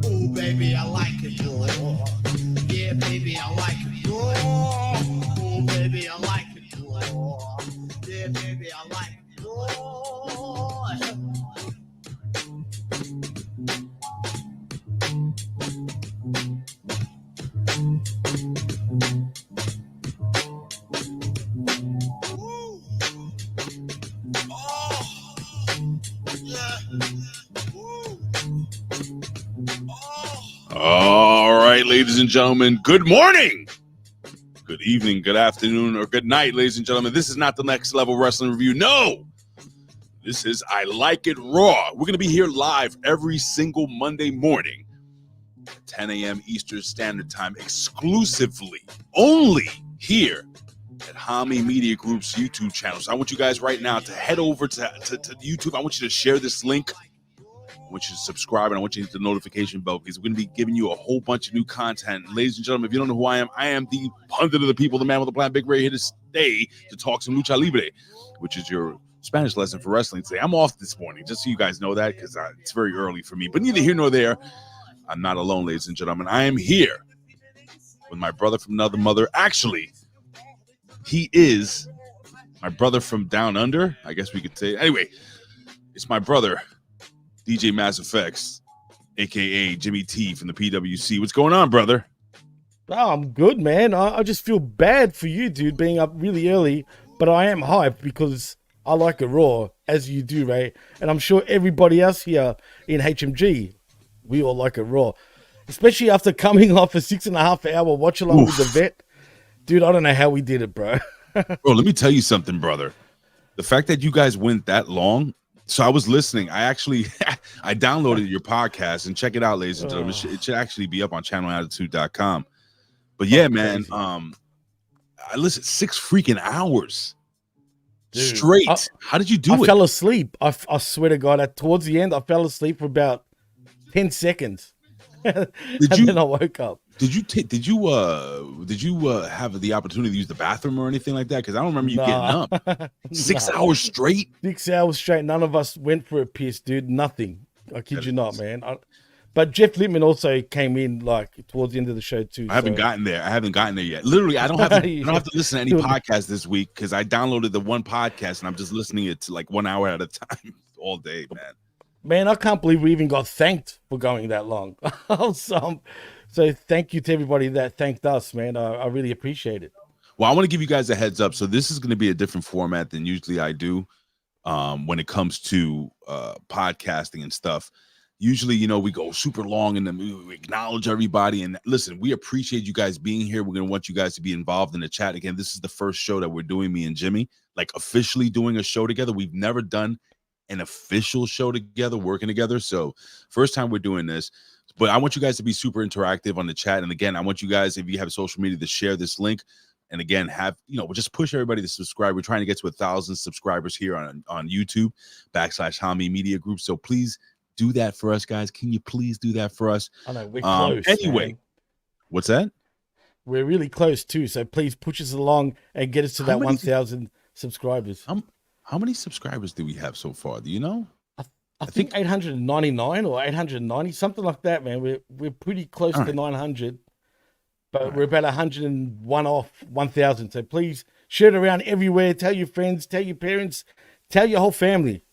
Ooh, baby, I like it raw. Yeah, baby, I like it raw. Ooh, baby, I like it raw. Yeah, baby, I like it raw. Ooh. Oh. Yeah. Ooh. Oh. All right, ladies and gentlemen, good morning, good evening, good afternoon, or good night, ladies and gentlemen. This is not the Next Level Wrestling Review. No, this is I Like It Raw. We're going to be here live every single Monday morning at 10 a.m. Eastern Standard Time, exclusively, only here at Hamin Media Group's YouTube channel. So I want you guys right now to head over to YouTube. I want you to share this link. I want you to subscribe, and I want you to hit the notification bell because we're going to be giving you a whole bunch of new content. Ladies and gentlemen, if you don't know who I am the pundit of the people, the man with the plan, Big Ray, here to stay to talk some Lucha Libre, which is your Spanish lesson for wrestling today. I'm off this morning, just so you guys know that, because it's very early for me. But neither here nor there, I'm not alone, ladies and gentlemen. I am here with my brother from another mother. Actually, he is my brother from down under, I guess we could say. Anyway, it's my brother, DJ Mass Effects, a.k.a. Jimmy T from the PWC. What's going on, brother? Oh, I'm good, man. I just feel bad for you, dude, being up really early, but I am hyped because I like it raw, as you do, Ray. And I'm sure everybody else here in HMG, we all like it raw. Especially after coming off a 6.5 hour watch along with the vet. Dude, I don't know how we did it, bro. Bro, let me tell you something, brother. The fact that you guys went that long, so I was listening. I actually, I downloaded your podcast, and check it out, ladies and gentlemen. It should actually be up on channelattitude.com. But yeah, man, I listened 6 freaking hours. Dude, straight. How did you do it? I fell asleep. I swear to God, towards the end, I fell asleep for about 10 seconds. Then I woke up. Did you have the opportunity to use the bathroom or anything like that? Because I don't remember you getting up. 6 hours straight. 6 hours straight. None of us went for a piss, dude. Nothing. I kid you not, man. But Jeff Lippman also came in like towards the end of the show too. I haven't gotten there. Yet. Literally, I don't have to listen to any podcast this week because I downloaded the one podcast and I'm just listening it to like 1 hour at a time all day, man. Man, I can't believe we even got thanked for going that long. So thank you to everybody that thanked us, man. I really appreciate it. Well, I want to give you guys a heads up. So this is going to be a different format than usually I do when it comes to podcasting and stuff. Usually, we go super long and then we acknowledge everybody. And listen, we appreciate you guys being here. We're going to want you guys to be involved in the chat. Again, this is the first show that we're doing, me and Jimmy, like officially doing a show together. We've never done an official show together, working together. So first time we're doing this. But I want you guys to be super interactive on the chat. And again, I want you guys, if you have social media, to share this link. And again, we'll just push everybody to subscribe. We're trying to get to 1,000 subscribers here on YouTube, /Hamin Media Group. So please do that for us, guys. Can you please do that for us? I know, we're close. Anyway, man. What's that? We're really close too. So please push us along and get us to that 1,000 subscribers. How many subscribers do we have so far? Do you know? I think 899 or 890, something like that, man. We're pretty close to 900, but we're about 101 off 1,000. So please share it around everywhere. Tell your friends, tell your parents, tell your whole family.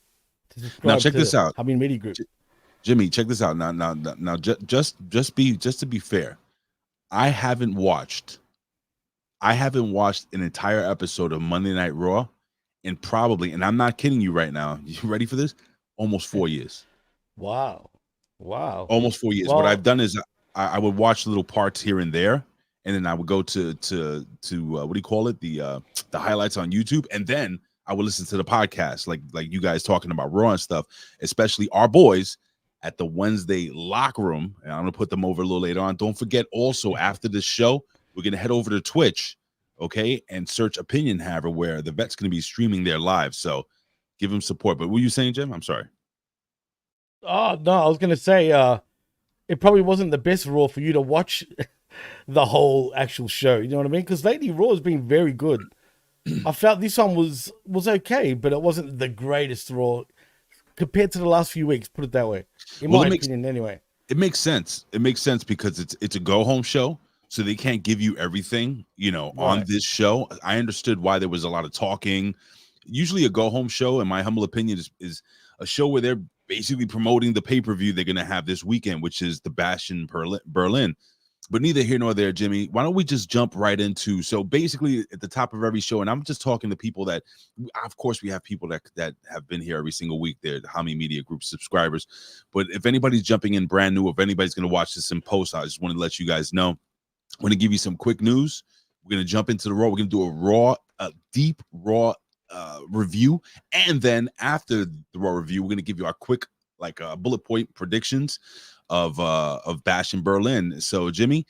Now check this out. Hamin Media Group. Jimmy, check this out. Now, just to be fair, I haven't watched an entire episode of Monday Night Raw in probably, and I'm not kidding you right now. You ready for this? Almost 4 years. Wow. Almost 4 years. Well, what I've done is I would watch little parts here and there, and then I would go to what do you call it? The highlights on YouTube, and then I would listen to the podcast, like you guys talking about Raw and stuff, especially our boys at the Wednesday locker room. And I'm gonna put them over a little later on. Don't forget also after this show, we're gonna head over to Twitch, okay, and search Opinion Haver, where the vet's gonna be streaming their live. So give them support. But what were you saying, Jim? I'm sorry. Oh no, I was gonna say it probably wasn't the best Raw for you to watch the whole actual show. You know what I mean? Because lately Raw has been very good. I felt this one was okay, but it wasn't the greatest Raw compared to the last few weeks. Put it that way, in my opinion, anyway. It makes sense. It makes sense because it's a go home show, so they can't give you everything, on Right. this show. I understood why there was a lot of talking. Usually, a go home show, in my humble opinion, is a show where they're basically promoting the pay per view they're gonna have this weekend, which is the Bash in Berlin. But neither here nor there, Jimmy. Why don't we just jump right into? So basically, at the top of every show, and I'm just talking to people that, of course, we have people that have been here every single week. They're the Hamin Media Group subscribers. But if anybody's jumping in brand new, if anybody's going to watch this in post, I just want to let you guys know. I'm going to give you some quick news. We're going to jump into the Raw. We're going to do a deep Raw review, and then after the Raw review, we're going to give you our quick bullet point predictions of Bash in Berlin. So Jimmy,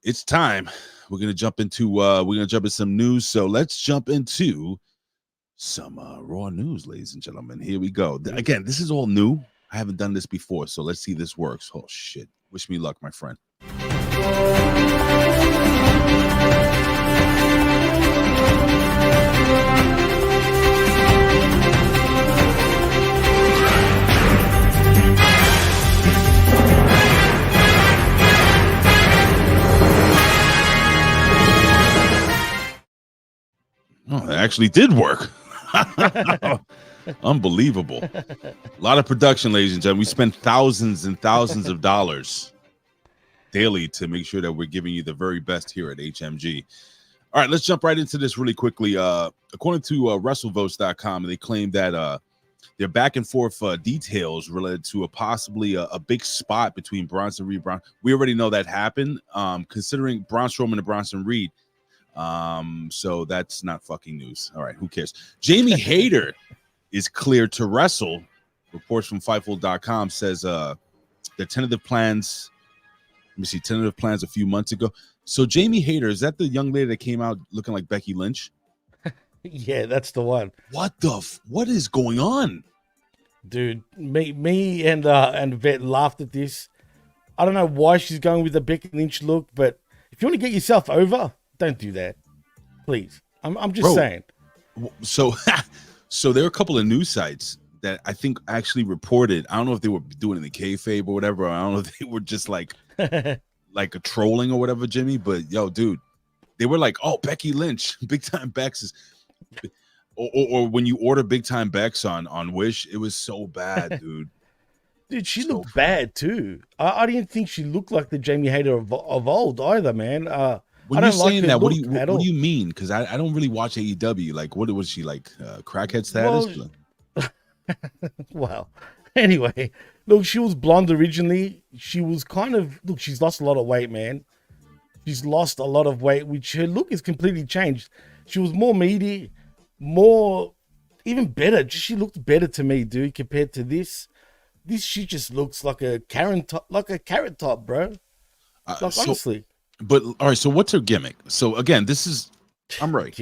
it's time. We're gonna jump into some news. So let's jump into some Raw news, ladies and gentlemen. Here we go. Again, this is all new. I haven't done this before, so let's see if this works. Oh shit! Wish me luck, my friend. Oh, it actually did work. Unbelievable. A lot of production, ladies and gentlemen. We spend thousands and thousands of dollars daily to make sure that we're giving you the very best here at HMG. All right, let's jump right into this really quickly. According to WrestleVotes.com, they claim that their back and forth details related to possibly a big spot between Bronson Reed. We already know that happened, considering Braun Strowman and Bronson Reed. So that's not fucking news. All right, who cares? Jamie Hayter is cleared to wrestle. Reports from Fightful.com says the tentative plans. Let me see, tentative plans a few months ago. So Jamie Hayter, is that the young lady that came out looking like Becky Lynch? Yeah, that's the one. What is going on? Dude, me and Vet laughed at this. I don't know why she's going with the Becky Lynch look, but if you want to get yourself over, don't do that, please. I'm just saying. So, so there are a couple of news sites that I think actually reported. I don't know if they were doing it in the kayfabe or whatever. I don't know if they were just like a trolling or whatever, Jimmy. But yo, dude, they were like, "Oh, Becky Lynch, Big Time Bex is," or when you order Big Time Bex on Wish, it was so bad, dude. Dude, she looked bad too. I didn't think she looked like the Jamie Hayter of old either, man. When you're saying that, what do you mean? Because I don't really watch AEW. Like, what was she like? Crackhead status? Well, anyway, look, she was blonde originally. She was she's lost a lot of weight, man. She's lost a lot of weight, which her look is completely changed. She was more meaty, even better. She looked better to me, dude, compared to this. She just looks like a carrot top, bro. Honestly. But all right, so what's her gimmick? So again, I'm right.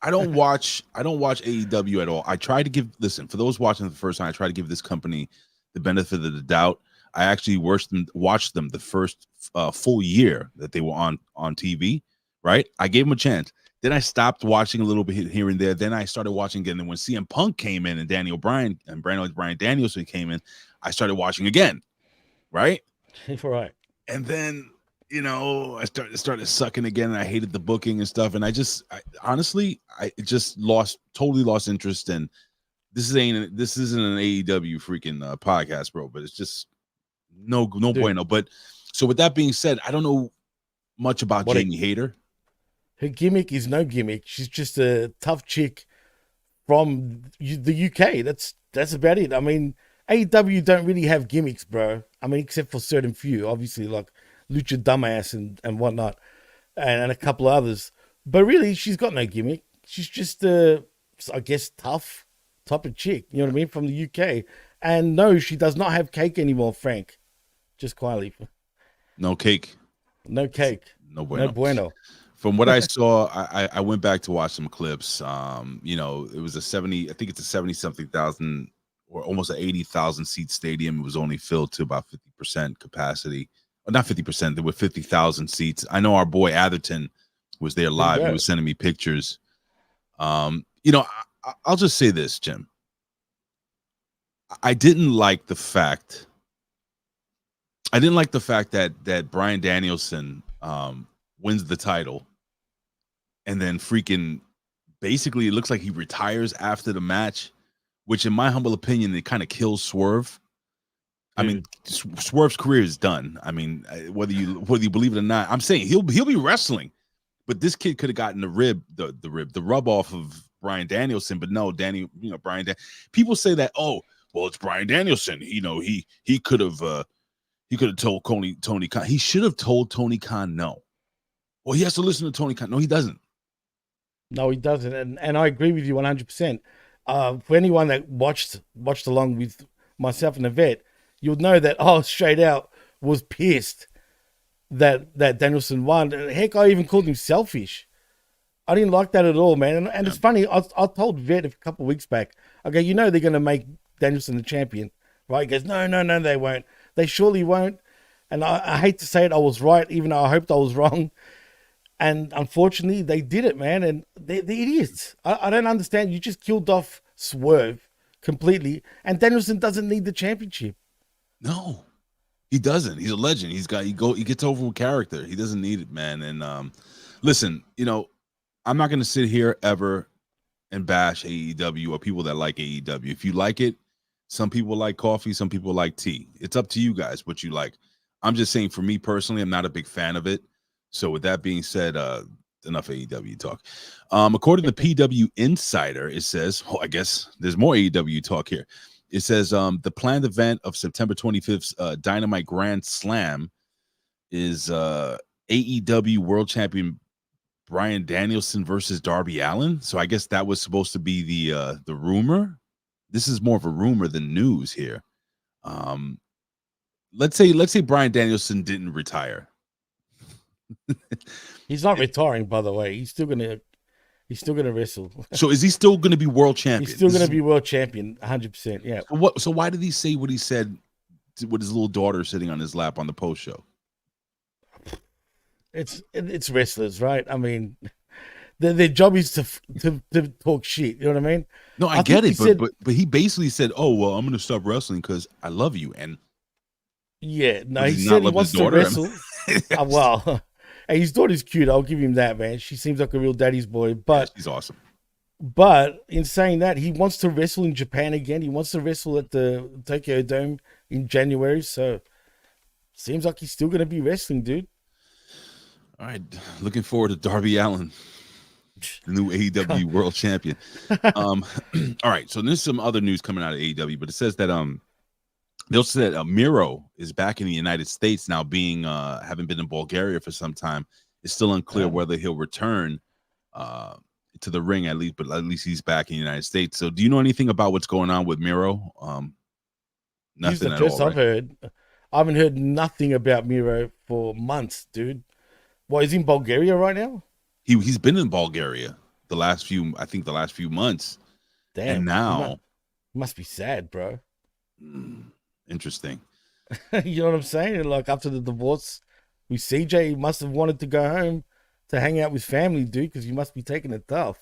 I don't watch AEW at all. I try to for those watching the first time, I try to give this company the benefit of the doubt. I actually watched them the first full year that they were on TV, right? I gave them a chance. Then I stopped watching a little bit here and there. Then I started watching again. And when CM Punk came in and Daniel Bryan and Bryan Danielson came in, I started watching again, right? Right. And then I started sucking again, and I hated the booking and stuff. And I honestly totally lost interest. And this isn't an AEW freaking podcast, bro. But it's just no bueno. But so with that being said, I don't know much about Jamie Hayter. Her gimmick is no gimmick. She's just a tough chick from the UK. That's about it. I mean, AEW don't really have gimmicks, bro. I mean, except for certain few, obviously, like Lucha Dumbass and whatnot, and a couple of others. But really, she's got no gimmick. She's just I guess, tough type of chick. You know what I mean? From the UK. And no, she does not have cake anymore, Frank. Just quietly. No cake. No cake. No bueno. No bueno. From what I saw, I went back to watch some clips. It was I think it's a 70-something thousand or almost an 80,000 seat stadium. It was only filled to about 50% capacity. Not 50%, there were 50,000 seats. I know our boy Atherton was there live. He was sending me pictures. I'll just say this, Jim. I didn't like the fact I didn't like the fact that Bryan Danielson wins the title, and then freaking basically it looks like he retires after the match, which in my humble opinion it kind of kills Swerve. I mean, Swerve's career is done. I mean, whether you believe it or not, I'm saying he'll be wrestling, but this kid could have gotten the rub off of Bryan Danielson, but no, people say that, oh, well, it's Bryan Danielson. You know, he could have told Tony Khan. He should have told Tony Khan no. Well, he has to listen to Tony Khan. No, he doesn't. No, he doesn't. And I agree with you 100%. For anyone that watched along with myself and the vet, you'll know that straight out was pissed that Danielson won. Heck, I even called him selfish. I didn't like that at all, man. And it's funny. I told Vet a couple of weeks back. I go, you know they're going to make Danielson the champion, right? He goes, no, they won't. They surely won't. And I hate to say it, I was right, even though I hoped I was wrong. And unfortunately, they did it, man. And they're idiots. I don't understand. You just killed off Swerve completely. And Danielson doesn't need the championship. No, he doesn't. He's a legend. He gets over with character. He doesn't need it, man. And listen, you know, I'm not going to sit here ever and bash AEW or people that like AEW. If you like it, some people like coffee, some people like tea. It's up to you guys what you like. I'm just saying, for me personally, I'm not a big fan of it. So with that being said, enough AEW talk. According to PW Insider, it says, I guess there's more AEW talk here. It says the planned event of September 25th's Dynamite Grand Slam is AEW World Champion Bryan Danielson versus Darby Allin. So I guess that was supposed to be the rumor. This is more of a rumor than news here. Let's say Bryan Danielson didn't retire. He's not retiring, by the way. He's still gonna wrestle. So is he still gonna be world champion? He's still gonna be world champion, 100%. Yeah. So why did he say what he said with his little daughter sitting on his lap on the post show? It's wrestlers, right? I mean, their job is to talk shit. You know what I mean? No, I get it, but he basically said, "Oh well, I'm going to stop wrestling because I love you." And yeah, no, he said he wants to wrestle. Well, and his daughter's cute. I'll give him that, man. She seems like a real daddy's boy. But yeah, she's awesome. But in saying that, he wants to wrestle in Japan again. He wants to wrestle at the Tokyo Dome in January. So seems like he's still going to be wrestling, dude. All right, looking forward to Darby Allin, the new AEW World Champion. All right, so there's some other news coming out of AEW, but it says that they also said Miro is back in the United States now, being having been in Bulgaria for some time. It's still unclear whether he'll return to the ring at least he's back in the United States. So, do you know anything about what's going on with Miro? Nothing. He's the at first all, I've heard. I haven't heard nothing about Miro for months, dude. What, is he in Bulgaria right now? He's been in Bulgaria the last few months. Damn. And now he must be sad, bro. Interesting. You know what I'm saying? Like after the divorce with CJ, he must have wanted to go home to hang out with family, dude, because you must be taking it tough.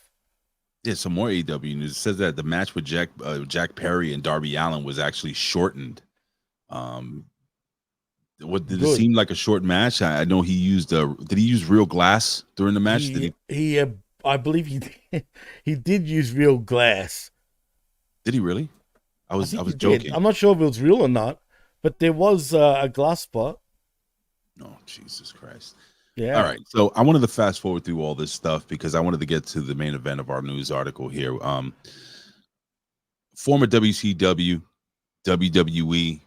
Yeah, some more AEW news. It says that the match with Jack Perry and Darby Allin was actually shortened. What did it seem like a short match? I know he used did he use real glass during the match? He I believe he did use real glass. Did he really? I was joking. I'm not sure if it was real or not, but there was a glass spot. Oh, Jesus Christ. Yeah. All right. So I wanted to fast forward through all this stuff because I wanted to get to the main event of our news article here. Former WCW, WWE,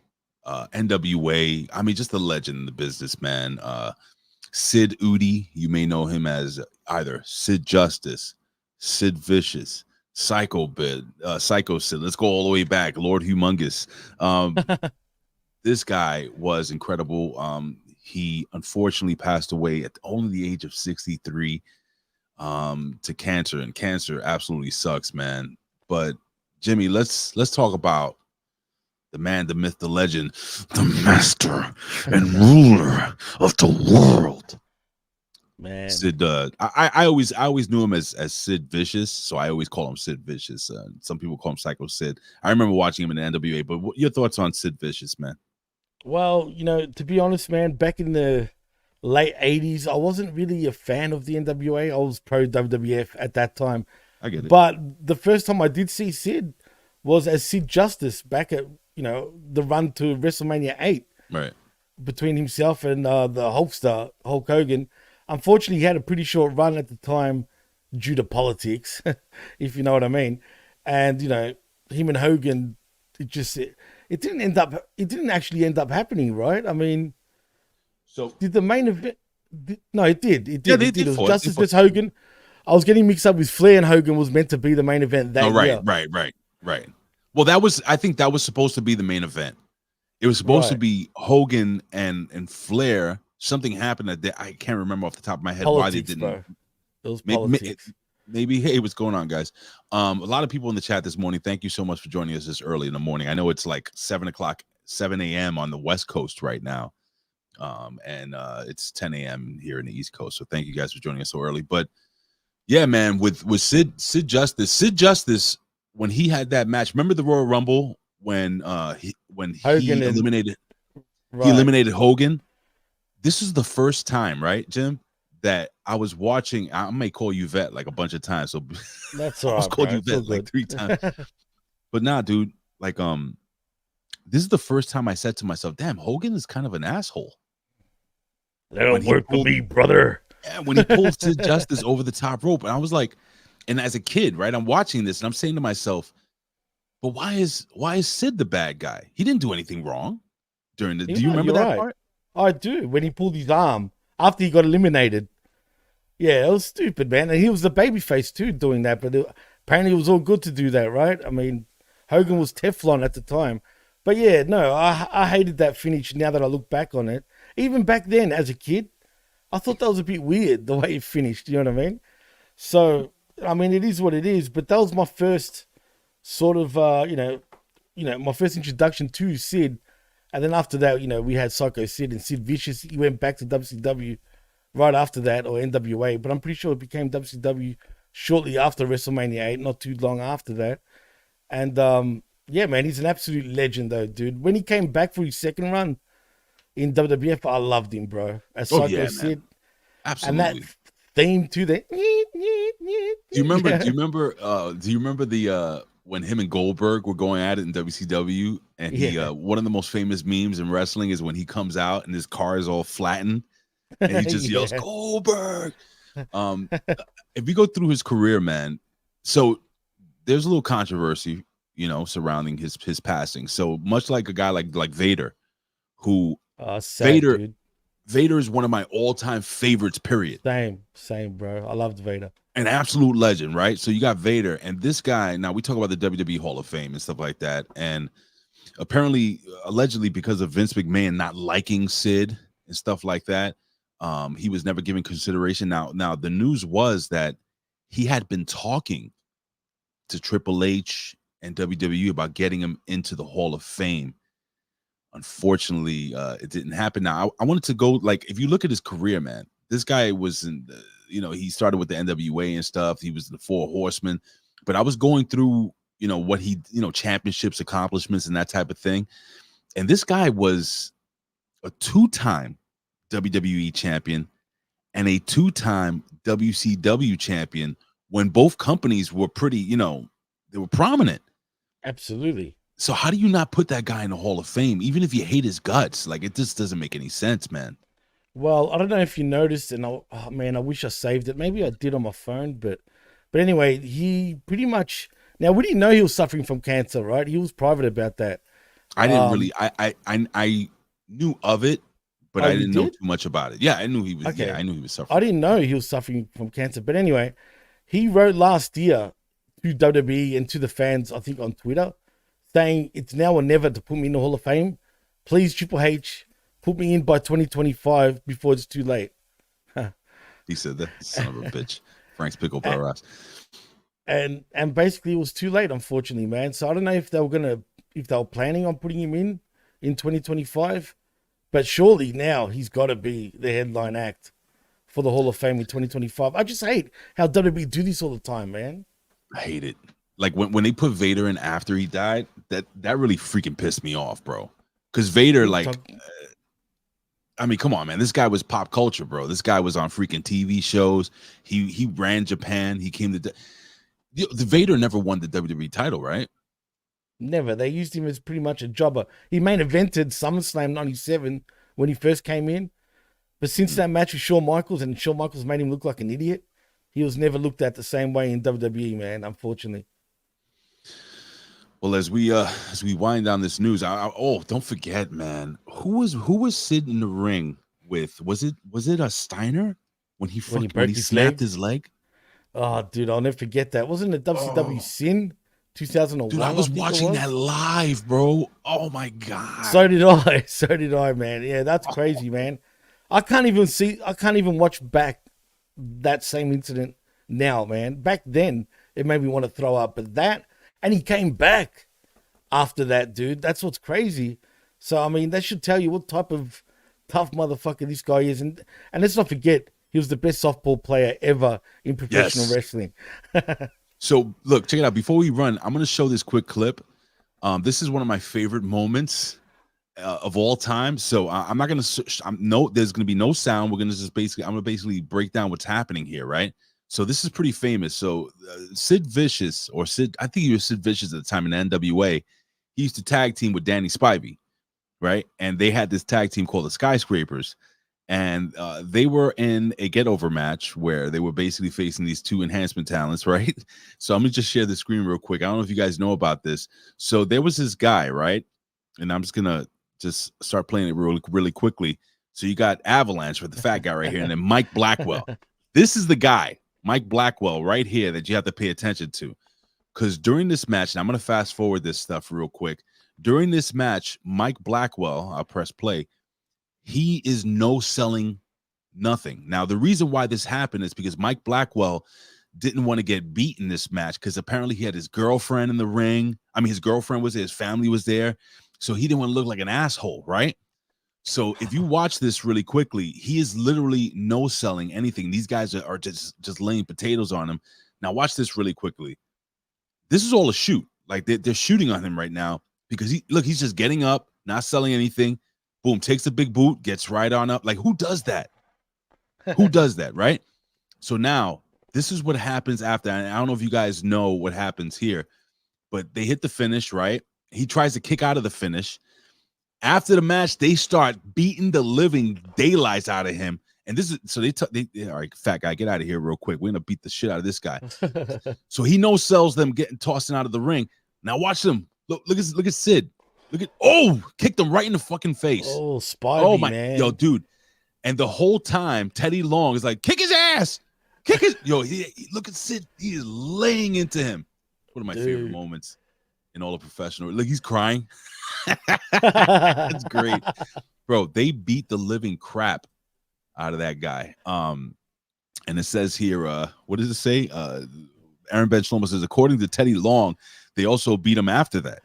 NWA. I mean, just a legend in the business, man. Sid Udi, you may know him as either Sid Justice, Sid Vicious, Psycho Sid. Let's go all the way back. Lord Humongous. This guy was incredible. He unfortunately passed away at only the age of 63 to cancer, and cancer absolutely sucks, man. But Jimmy, let's talk about the man, the myth, the legend, the master and ruler of the world. Man, Sid. I always knew him as Sid Vicious, so I always call him Sid Vicious. Some people call him Psycho Sid. I remember watching him in the NWA. But what your thoughts on Sid Vicious, man? Well, to be honest, man, back in the late 80s, I wasn't really a fan of the NWA. I was pro WWF at that time. I get it. But the first time I did see Sid was as Sid Justice back at, the run to WrestleMania 8 Right. between himself and the Hulkster, Hulk Hogan. Unfortunately, he had a pretty short run at the time due to politics, if you know what I mean. And, him and Hogan, it didn't actually end up happening, right? I mean, So did the main event? No, it did. Yeah, It was Justice vs. Hogan. I was getting mixed up with Flair, and Hogan was meant to be the main event that year. Right. Well, I think that was supposed to be the main event. It was supposed to be Hogan and Flair. Something happened that I can't remember off the top of my head why they didn't. Bro. It was politics. Maybe, hey, what's going on, guys? A lot of people in the chat this morning. Thank you so much for joining us this early in the morning. I know it's like 7 a.m. on the West Coast right now. And it's 10 a.m. here in the East Coast. So thank you guys for joining us so early. But yeah, man, with Sid Justice, when he had that match, remember the Royal Rumble when he eliminated Hogan? This is the first time, right, Jim, that I was watching. I may call you Vet like a bunch of times, so that's all I was called you Vet like 3 times. But nah, dude, like this is the first time I said to myself, damn, Hogan is kind of an asshole. That'll work for me, brother. Yeah, when he pulled Sid Justice over the top rope, and I was like, and as a kid, right, I'm watching this and I'm saying to myself, but why is Sid the bad guy? He didn't do anything wrong during the. Do you remember that part? I do. When he pulled his arm after he got eliminated. Yeah, it was stupid, man. And he was the babyface too doing that, but apparently it was all good to do that, right? I mean, Hogan was Teflon at the time. But yeah, no, I hated that finish now that I look back on it. Even back then, as a kid, I thought that was a bit weird, the way it finished, you know what I mean? So, I mean, it is what it is, but that was my first sort of, my first introduction to Sid. And then after that, we had Psycho Sid and Sid Vicious. He went back to WCW right after that, or NWA, but I'm pretty sure it became WCW shortly after WrestleMania 8, not too long after that. And, yeah, man, he's an absolute legend, though, dude. When he came back for his second run in WWF, I loved him, bro. As Psycho Sid. Man. Absolutely. And that theme to the. Do you remember the when him and Goldberg were going at it in WCW, and he one of the most famous memes in wrestling is when he comes out and his car is all flattened, and he just yells Goldberg. If we go through his career, man, so there's a little controversy, surrounding his passing. So much like a guy like Vader, who Vader is one of my all-time favorites, period. Same, bro. I loved Vader. An absolute legend, right? So you got Vader, and this guy, now we talk about the WWE Hall of Fame and stuff like that, and apparently, allegedly, because of Vince McMahon not liking Sid and stuff like that, he was never given consideration. Now the news was that he had been talking to Triple H and WWE about getting him into the Hall of Fame. Unfortunately, it didn't happen. Now, I wanted to go, like, if you look at his career, man, this guy was in, he started with the NWA and stuff. He was the Four Horsemen. But I was going through, what he, championships, accomplishments, and that type of thing. And this guy was a 2-time WWE champion and a 2-time WCW champion when both companies were pretty, they were prominent. Absolutely. So how do you not put that guy in the Hall of Fame, even if you hate his guts? Like, it just doesn't make any sense, man. Well, I don't know if you noticed, and I wish I saved it. Maybe I did on my phone, but anyway, he pretty much. Now, we didn't know he was suffering from cancer, right? He was private about that. I didn't really. I knew of it, but I didn't know too much about it. Yeah, I knew he was. Okay. Yeah, I knew he was suffering. I didn't know he was suffering from cancer, but anyway, he wrote last year to WWE and to the fans, I think, on Twitter, saying it's now or never to put me in the Hall of Fame. Please, Triple H, put me in by 2025 before it's too late. He said that, son of a bitch. Frank's pickle ass. And basically it was too late, unfortunately, man. So I don't know if they were planning on putting him in 2025, but surely now he's got to be the headline act for the Hall of Fame in 2025. I just hate how WWE do this all the time, man. I hate it. Like when they put Vader in after he died, that really freaking pissed me off, bro. Because Vader, Big like, time. I mean, come on, man. This guy was pop culture, bro. This guy was on freaking TV shows. He ran Japan. He came to the Vader never won the WWE title, right? Never. They used him as pretty much a jobber. He main evented SummerSlam 97 when he first came in. But since that match with Shawn Michaels, and Shawn Michaels made him look like an idiot, he was never looked at the same way in WWE, man, unfortunately. Well, as we wind down this news, don't forget, man, who was Sid in the ring with? Was it a Steiner when he snapped his leg? Oh, dude, I'll never forget that. Wasn't it WCW Sin 2001? Dude, I was watching that live, bro. Oh my god. So did I. So did I, man. Yeah, that's crazy, man. I can't even watch back that same incident now, man. Back then, it made me want to throw up. But that, and he came back after that, dude. That's what's crazy. So, I mean, that should tell you what type of tough motherfucker this guy is. And let's not forget, he was the best softball player ever in professional wrestling. So, look, check it out. Before we run, I'm going to show this quick clip. This is one of my favorite moments of all time. So I'm not going to there's going to be no sound. We're going to I'm going to basically break down what's happening here, right? So this is pretty famous. So Sid Vicious, I think he was Sid Vicious at the time in the NWA. He used to tag team with Danny Spivey, right? And they had this tag team called the Skyscrapers. And they were in a get-over match where they were basically facing these two enhancement talents, right? So I'm going to just share the screen real quick. I don't know if you guys know about this. So there was this guy, right? And I'm just going to just start playing it really, really quickly. So you got Avalanche with the fat guy right here, and then Mike Blackwell. This is the guy, Mike Blackwell, right here that you have to pay attention to. Because during this match, and I'm going to fast forward this stuff real quick. During this match, Mike Blackwell, I'll press play, he is no-selling nothing. Now, the reason why this happened is because Mike Blackwell didn't want to get beat in this match because apparently he had his girlfriend in the ring. I mean, his girlfriend was there, his family was there. So he didn't want to look like an asshole, right? So if you watch this really quickly, he is literally no-selling anything. These guys are just laying potatoes on him. Now, watch this really quickly. This is all a shoot. Like, they're shooting on him right now because he's just getting up, not selling anything. Boom, takes the big boot, gets right on up. Like, who does that? Who does that, right? So now, this is what happens after. And I don't know if you guys know what happens here, but they hit the finish, right? He tries to kick out of the finish. After the match, they start beating the living daylights out of him. And this is, so they all right, fat guy, get out of here real quick. We're going to beat the shit out of this guy. So he no-sells them getting tossing out of the ring. Now watch them. Look at Sid. Kicked him right in the fucking face. Oh, Spivey, man. Yo, dude. And the whole time, Teddy Long is like, kick his ass. Look at Sid. He is laying into him. One of my favorite moments in all of professional. Look, he's crying. That's great. Bro, they beat the living crap out of that guy. And it says here, what does it say? Aaron Ben Shlomo says, according to Teddy Long, they also beat him after that.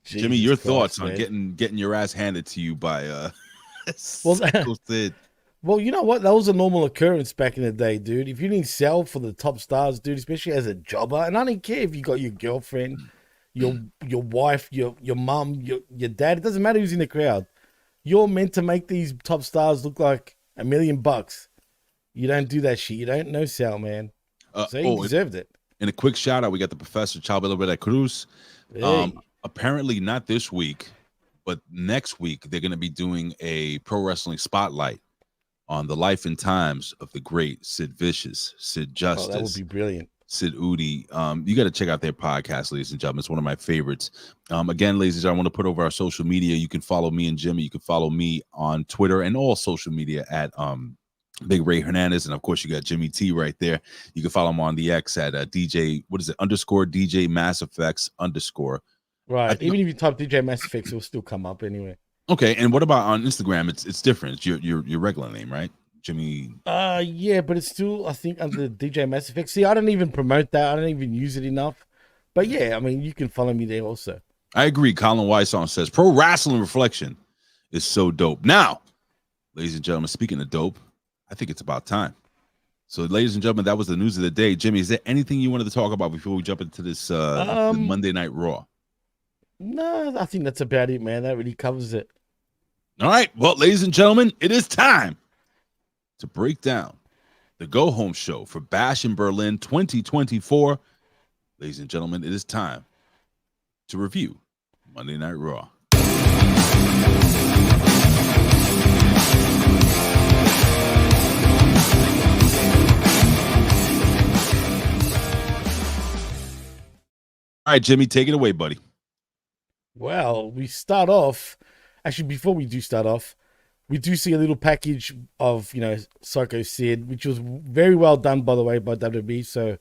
Jesus Jimmy, your thoughts on getting your ass handed to you by Sid? Well, you know what? That was a normal occurrence back in the day, dude. If you didn't sell for the top stars, dude, especially as a jobber, and I didn't care if you got your girlfriend, your wife, your mom, your dad, it doesn't matter who's in the crowd. You're meant to make these top stars look like $1 million. You don't do that shit. You don't no-sell, man. So he deserved it. And a quick shout out, we got the Professor Chabela Vera Cruz. Hey. Apparently not this week, but next week they're going to be doing a pro wrestling spotlight on the life and times of the great Sid Vicious, Sid Justice. That would be brilliant. Sid Udi. You got to check out their podcast, ladies and gentlemen. It's one of my favorites. Again, ladies and gentlemen, I want to put over our social media. You can follow me and Jimmy. You can follow me on Twitter and all social media at Big Ray Hernandez. And of course, you got Jimmy T right there. You can follow him on the X at DJ, _DJ Mass Effects _. Right. Even if you type DJ Mass Effects, it'll still come up anyway. Okay. And what about on Instagram? It's different. It's your regular name, right? Jimmy. Yeah, but it's still, I think, under DJ Mass Effects. See, I don't even promote that. I don't even use it enough. But yeah, I mean, you can follow me there also. I agree. Colin Wysong says Pro Wrestling Reflection is so dope. Now, ladies and gentlemen, speaking of dope, I think it's about time. So, ladies and gentlemen, that was the news of the day. Jimmy, is there anything you wanted to talk about before we jump into this Monday Night Raw? No, I think that's about it, man. That really covers it. All right. Well, ladies and gentlemen, it is time to break down the go home show for Bash in Berlin 2024. Ladies and gentlemen, it is time to review Monday Night Raw. All right, Jimmy, take it away, buddy. Well, we start off. Actually, before we do start off, we do see a little package of, Psycho Sid, which was very well done, by the way, by WWE. So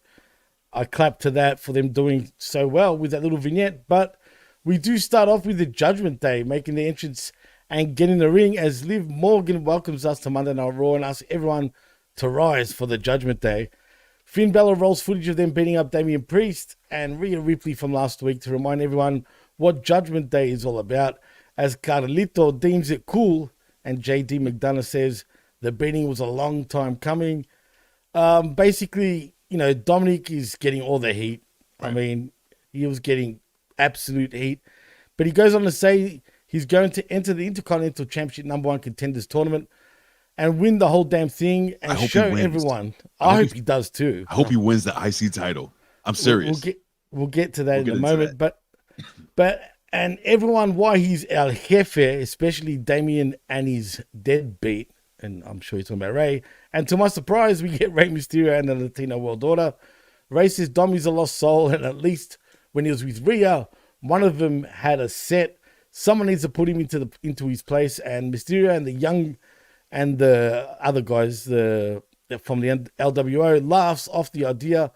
I clap to that for them doing so well with that little vignette. But we do start off with the Judgment Day making the entrance and get in the ring as Liv Morgan welcomes us to Monday Night Raw and asks everyone to rise for the Judgment Day. Finn Balor rolls footage of them beating up Damian Priest and Rhea Ripley from last week to remind everyone what Judgment Day is all about, as Carlito deems it cool and JD McDonough says the beating was a long time coming. Basically, Dominic is getting all the heat. Right. I mean, he was getting absolute heat. But he goes on to say he's going to enter the Intercontinental Championship #1 Contenders tournament and win the whole damn thing and show everyone. I hope he does too. I hope he wins the IC title. I'm serious. We'll get to that in a moment. And everyone, why he's El Jefe, especially Damian and his deadbeat, and I'm sure he's talking about Ray. And to my surprise, we get Rey Mysterio and the Latino World Order. Ray says Dom is a lost soul, and at least when he was with Rhea, one of them had a set. Someone needs to put him into his place, and Mysterio and the young and the other guys from the LWO laughs off the idea,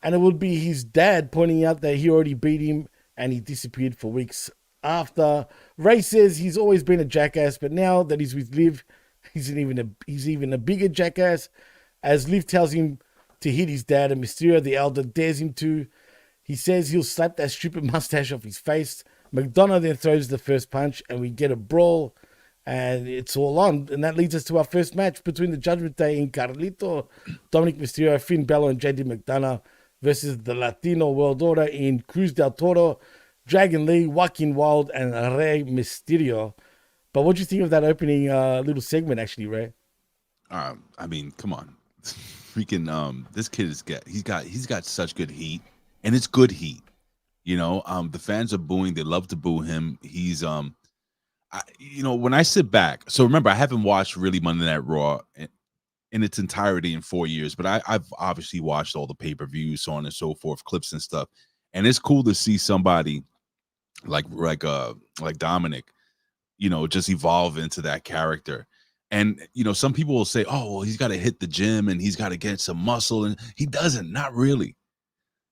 and it would be his dad pointing out that he already beat him and he disappeared for weeks after. Ray says he's always been a jackass, but now that he's with Liv, he's even a bigger jackass, as Liv tells him to hit his dad, and Mysterio the Elder dares him to. He says he'll slap that stupid mustache off his face. McDonough then throws the first punch, and we get a brawl, and it's all on. And that leads us to our first match between the Judgment Day in Carlito, Dominic Mysterio, Finn Balor, and JD McDonough versus the Latino World Order in Cruz del Toro, Dragon Lee, Joaquin Wilde, and Rey Mysterio. But what do you think of that opening little segment, actually, Ray? I mean, come on, freaking this kid he's got such good heat, and it's good heat. The fans are booing; they love to boo him. He's when I sit back. So remember, I haven't watched really Monday Night Raw in its entirety in 4 years, but I've obviously watched all the pay-per-views, so on and so forth, clips and stuff. And it's cool to see somebody like Dominic, just evolve into that character. And some people will say, oh, well, he's got to hit the gym and he's got to get some muscle, and he doesn't. Not really.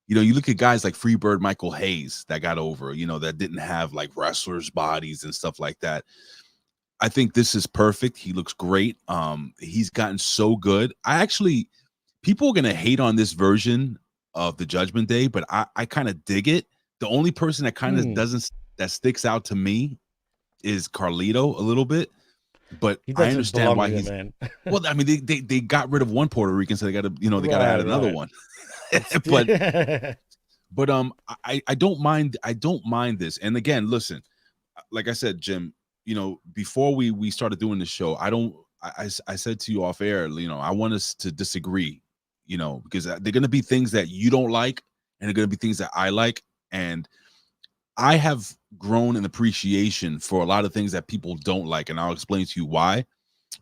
You look at guys like Freebird Michael Hayes that got over, that didn't have like wrestlers' bodies and stuff like that. I think this is perfect. He looks great. He's gotten so good. People are going to hate on this version of the Judgment Day, but I kind of dig it. The only person that kind of that sticks out to me is Carlito a little bit, but I understand why he's, man. Well, I mean, they got rid of one Puerto Rican, so they got to, they got to add another one. but I don't mind this. And again, listen, like I said, Jim, before we started doing the show, I said to you off air, I want us to disagree, because they're going to be things that you don't like, and they're going to be things that I like. And I have grown an appreciation for a lot of things that people don't like, and I'll explain to you why.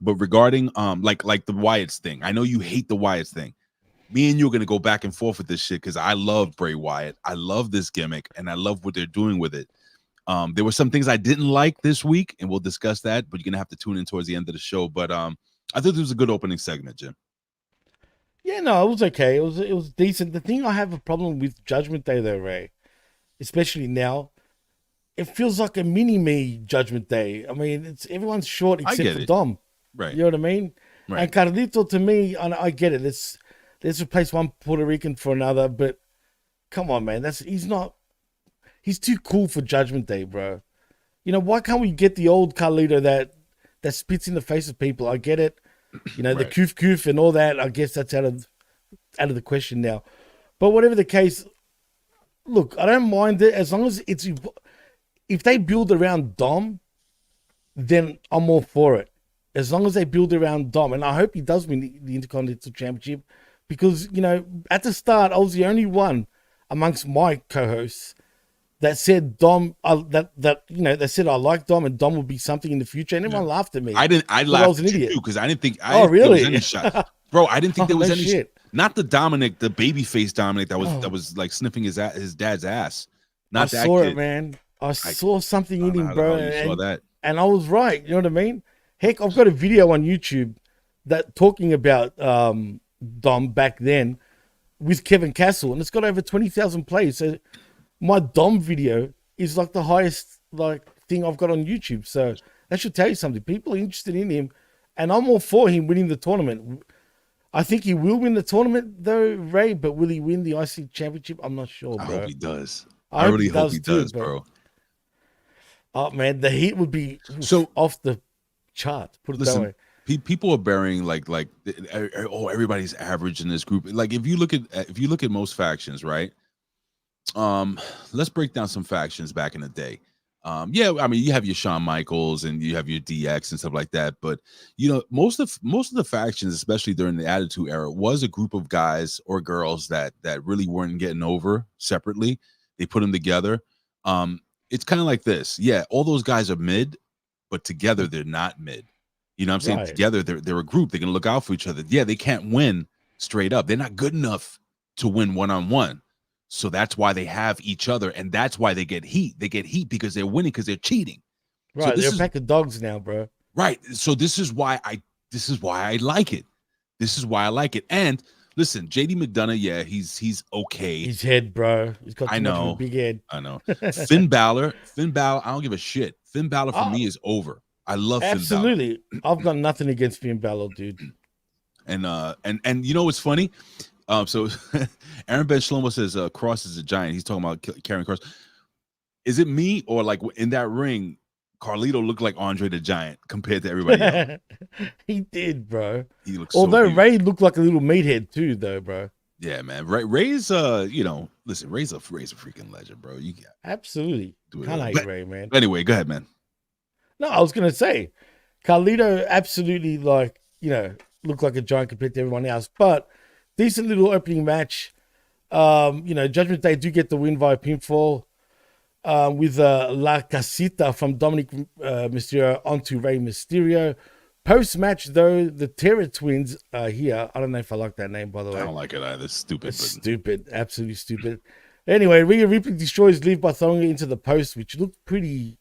But regarding like the Wyatt's thing, I know you hate the Wyatt's thing. Me and you are going to go back and forth with this shit because I love Bray Wyatt. I love this gimmick, and I love what they're doing with it. There were some things I didn't like this week, and we'll discuss that, but you're going to have to tune in towards the end of the show. But I thought it was a good opening segment, Jim. Yeah, no, it was okay. It was decent. The thing I have a problem with Judgment Day, though, Ray, especially now, it feels like a mini-me Judgment Day. I mean, it's everyone's short except for Dom. Right. You know what I mean? Right. And Carlito, to me, I get it. Let's replace one Puerto Rican for another, but come on, man. He's too cool for Judgment Day, bro. Why can't we get the old Carlito that spits in the face of people? I get it. Right. The koof and all that, I guess that's out of the question now. But whatever the case, look, I don't mind it as long as if they build around Dom, then I'm all for it. As long as they build around Dom, and I hope he does win the Intercontinental Championship, because at the start I was the only one amongst my co-hosts that said Dom, that said I like Dom and Dom would be something in the future, and everyone laughed at me. I laughed at you too, because I didn't think really? there was any shot. Bro, I didn't think there was any shit. Not the Dominic, the babyface Dominic that was like sniffing his dad's ass. Not I that saw kid. it, man. I saw something in him, bro. Saw that. And I was right. You know what I mean? Heck, I've got a video on YouTube that talking about Dom back then with Kevin Castle, and it's got over 20,000 plays. So my Dom video is like the highest thing I've got on YouTube. So that should tell you something. People are interested in him, and I'm all for him winning the tournament. I think he will win the tournament though, Ray, but will he win the IC Championship? I'm not sure, bro. I hope he does. I really hope he does, bro. Oh man, the heat would be so off the chart. Put it that way. People are burying everybody's average in this group. Like if you look at most factions, right? Let's break down some factions back in the day. I mean, you have your Shawn Michaels and you have your DX and stuff like that, but most of the factions, especially during the Attitude Era, was a group of guys or girls that really weren't getting over separately. They put them together. It's kind of like this. Yeah, all those guys are mid, but together they're not mid. You know what I'm saying? Right. Together they're a group. They're gonna look out for each other. Yeah, they can't win straight up. They're not good enough to win one-on-one. So that's why they have each other, and that's why they get heat. They get heat because they're winning, because they're cheating. Right, so they're a pack of dogs now, bro. Right. So this is why I like it. This is why I like it. And listen, JD McDonough, yeah, he's okay. His head, bro. He's got too much of a big head. I know. Finn Balor, I don't give a shit. Finn Balor for me is over. I love Finn Balor. Absolutely. I've got nothing against Finn Balor, dude. And you know what's funny? So Aaron Ben Shlomo says Cross is a giant. He's talking about carrying Cross. Is it me, or like in that ring, Carlito looked like Andre the Giant compared to everybody else? He did, bro. He looks. Although Ray looked like a little meathead too, though, bro. Yeah, man. Ray's listen, Ray's a freaking legend, bro. You got absolutely can't hate Ray, man. Anyway, go ahead, man. No, I was gonna say Carlito absolutely looked like a giant compared to everyone else, but decent little opening match. Judgment Day do get the win via pinfall with La Casita from Dominic Mysterio onto Rey Mysterio. Post-match, though, the Terror Twins are here. I don't know if I like that name, by the way. I don't like it either. It's stupid. It's stupid. Absolutely stupid. Anyway, Rhea Ripley destroys Liv by throwing it into the post, which looked pretty,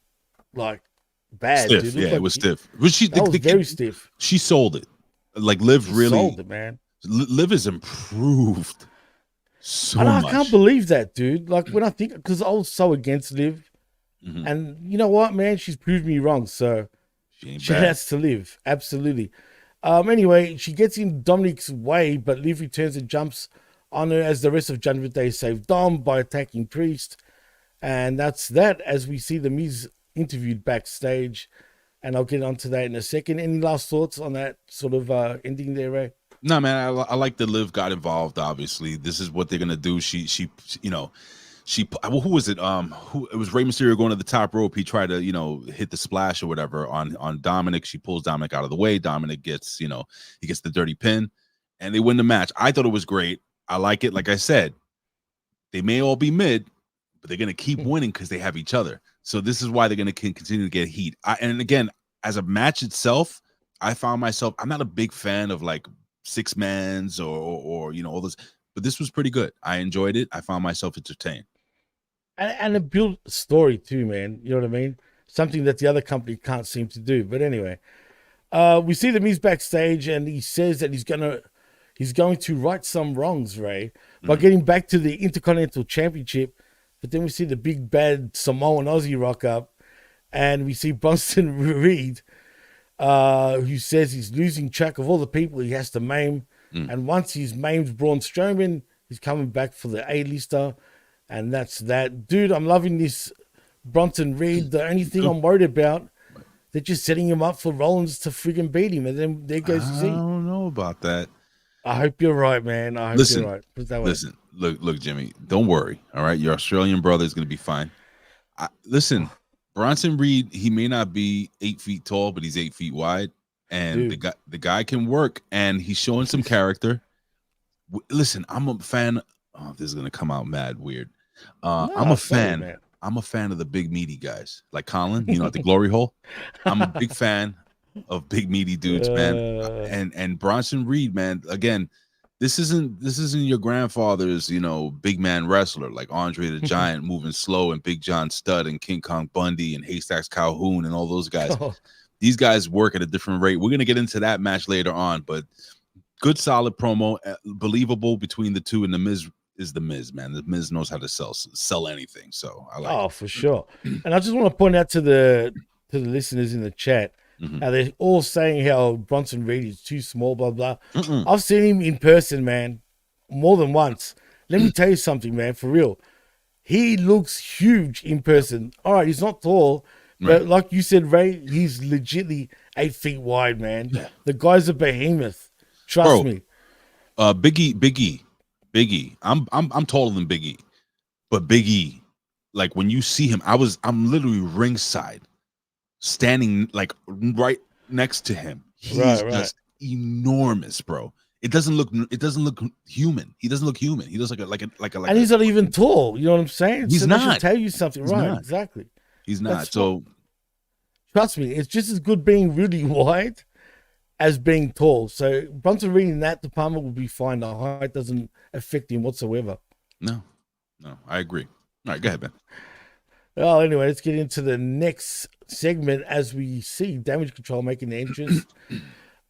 bad. Stiff. Dude. It was stiff. Was very stiff. She sold it. Like, Liv really sold it, man. Liv is improved so much. I can't believe that, dude. Like, when I think, because I was so against Liv, and you know what, man? She's proved me wrong, so she has to Liv. Absolutely. Anyway, she gets in Dominic's way, but Liv returns and jumps on her as the rest of Judgment Day save Dom by attacking Priest. And that's that, as we see the Miz interviewed backstage. And I'll get onto that in a second. Any last thoughts on that sort of ending there, Ray? No, man, I like that Liv got involved. Obviously, this is what they're gonna do. She who was it? It was Rey Mysterio going to the top rope. He tried to hit the splash or whatever on Dominic. She pulls Dominic out of the way. Dominic gets he gets the dirty pin, and they win the match. I thought it was great. I like it. Like I said, they may all be mid, but they're gonna keep winning because they have each other. So this is why they're gonna continue to get heat. And again, as a match itself, I found myself. I'm not a big fan of like six mans or all this, but this was pretty good. I enjoyed it. I found myself entertained. And it built a story too, man. You know what I mean? Something that the other company can't seem to do. But anyway, we see the Miz backstage, and he says that he's going to right some wrongs, Ray, by getting back to the Intercontinental Championship. But then we see the big bad Samoan Aussie rock up, and we see Bronson Reed, who says he's losing track of all the people he has to maim. And once he's maimed Braun Strowman, he's coming back for the A-lister. And that's that. Dude, I'm loving this Bronson Reed. The only thing I'm worried about, they're just setting him up for Rollins to friggin' beat him. And then there goes Z. I don't know about that. I hope you're right, man. I hope you're right. Put it that way. Look, Jimmy, don't worry. All right. Your Australian brother is going to be fine. Listen, Bronson Reed, he may not be 8 feet tall, but he's 8 feet wide, and Dude. the guy can work, and he's showing some character. Listen, I'm a fan. Oh, this is gonna come out mad weird. I'm a fan. Man. I'm a fan of the big meaty guys, like Colin. You know, at the Glory Hole. I'm a big fan of big meaty dudes, man. And Bronson Reed, man. Again, this isn't your grandfather's, big man wrestler like Andre the Giant moving slow and Big John Studd and King Kong Bundy and Haystacks Calhoun and all those guys. These guys work at a different rate. We're gonna get into that match later on, but good solid promo, believable between the two, and the Miz is the Miz, man. The Miz knows how to sell anything, so I like it. For sure. And I just want to point out to the listeners in the chat, how they're all saying how Bronson Reed is too small, blah blah. I've seen him in person, man, more than once. Let me tell you something, man, for real. He looks huge in person. All right, he's not tall, but like you said, Ray, he's legitly 8 feet wide, man. Yeah. The guy's a behemoth. Trust me. Biggie. I'm taller than Biggie, but Biggie, like when you see him, I'm literally ringside, standing like right next to him. He's just enormous, bro. It doesn't look human. He doesn't look human. He looks and he's not even tall. You know what I'm saying? He's not. That should tell you something, He's right? not. Exactly. He's not. So trust me, it's just as good being really wide as being tall. So Bronson Reed in that department will be fine. The height doesn't affect him whatsoever. No, I agree. All right, go ahead, man. Well, anyway, let's get into the next segment as we see Damage Control making the entrance.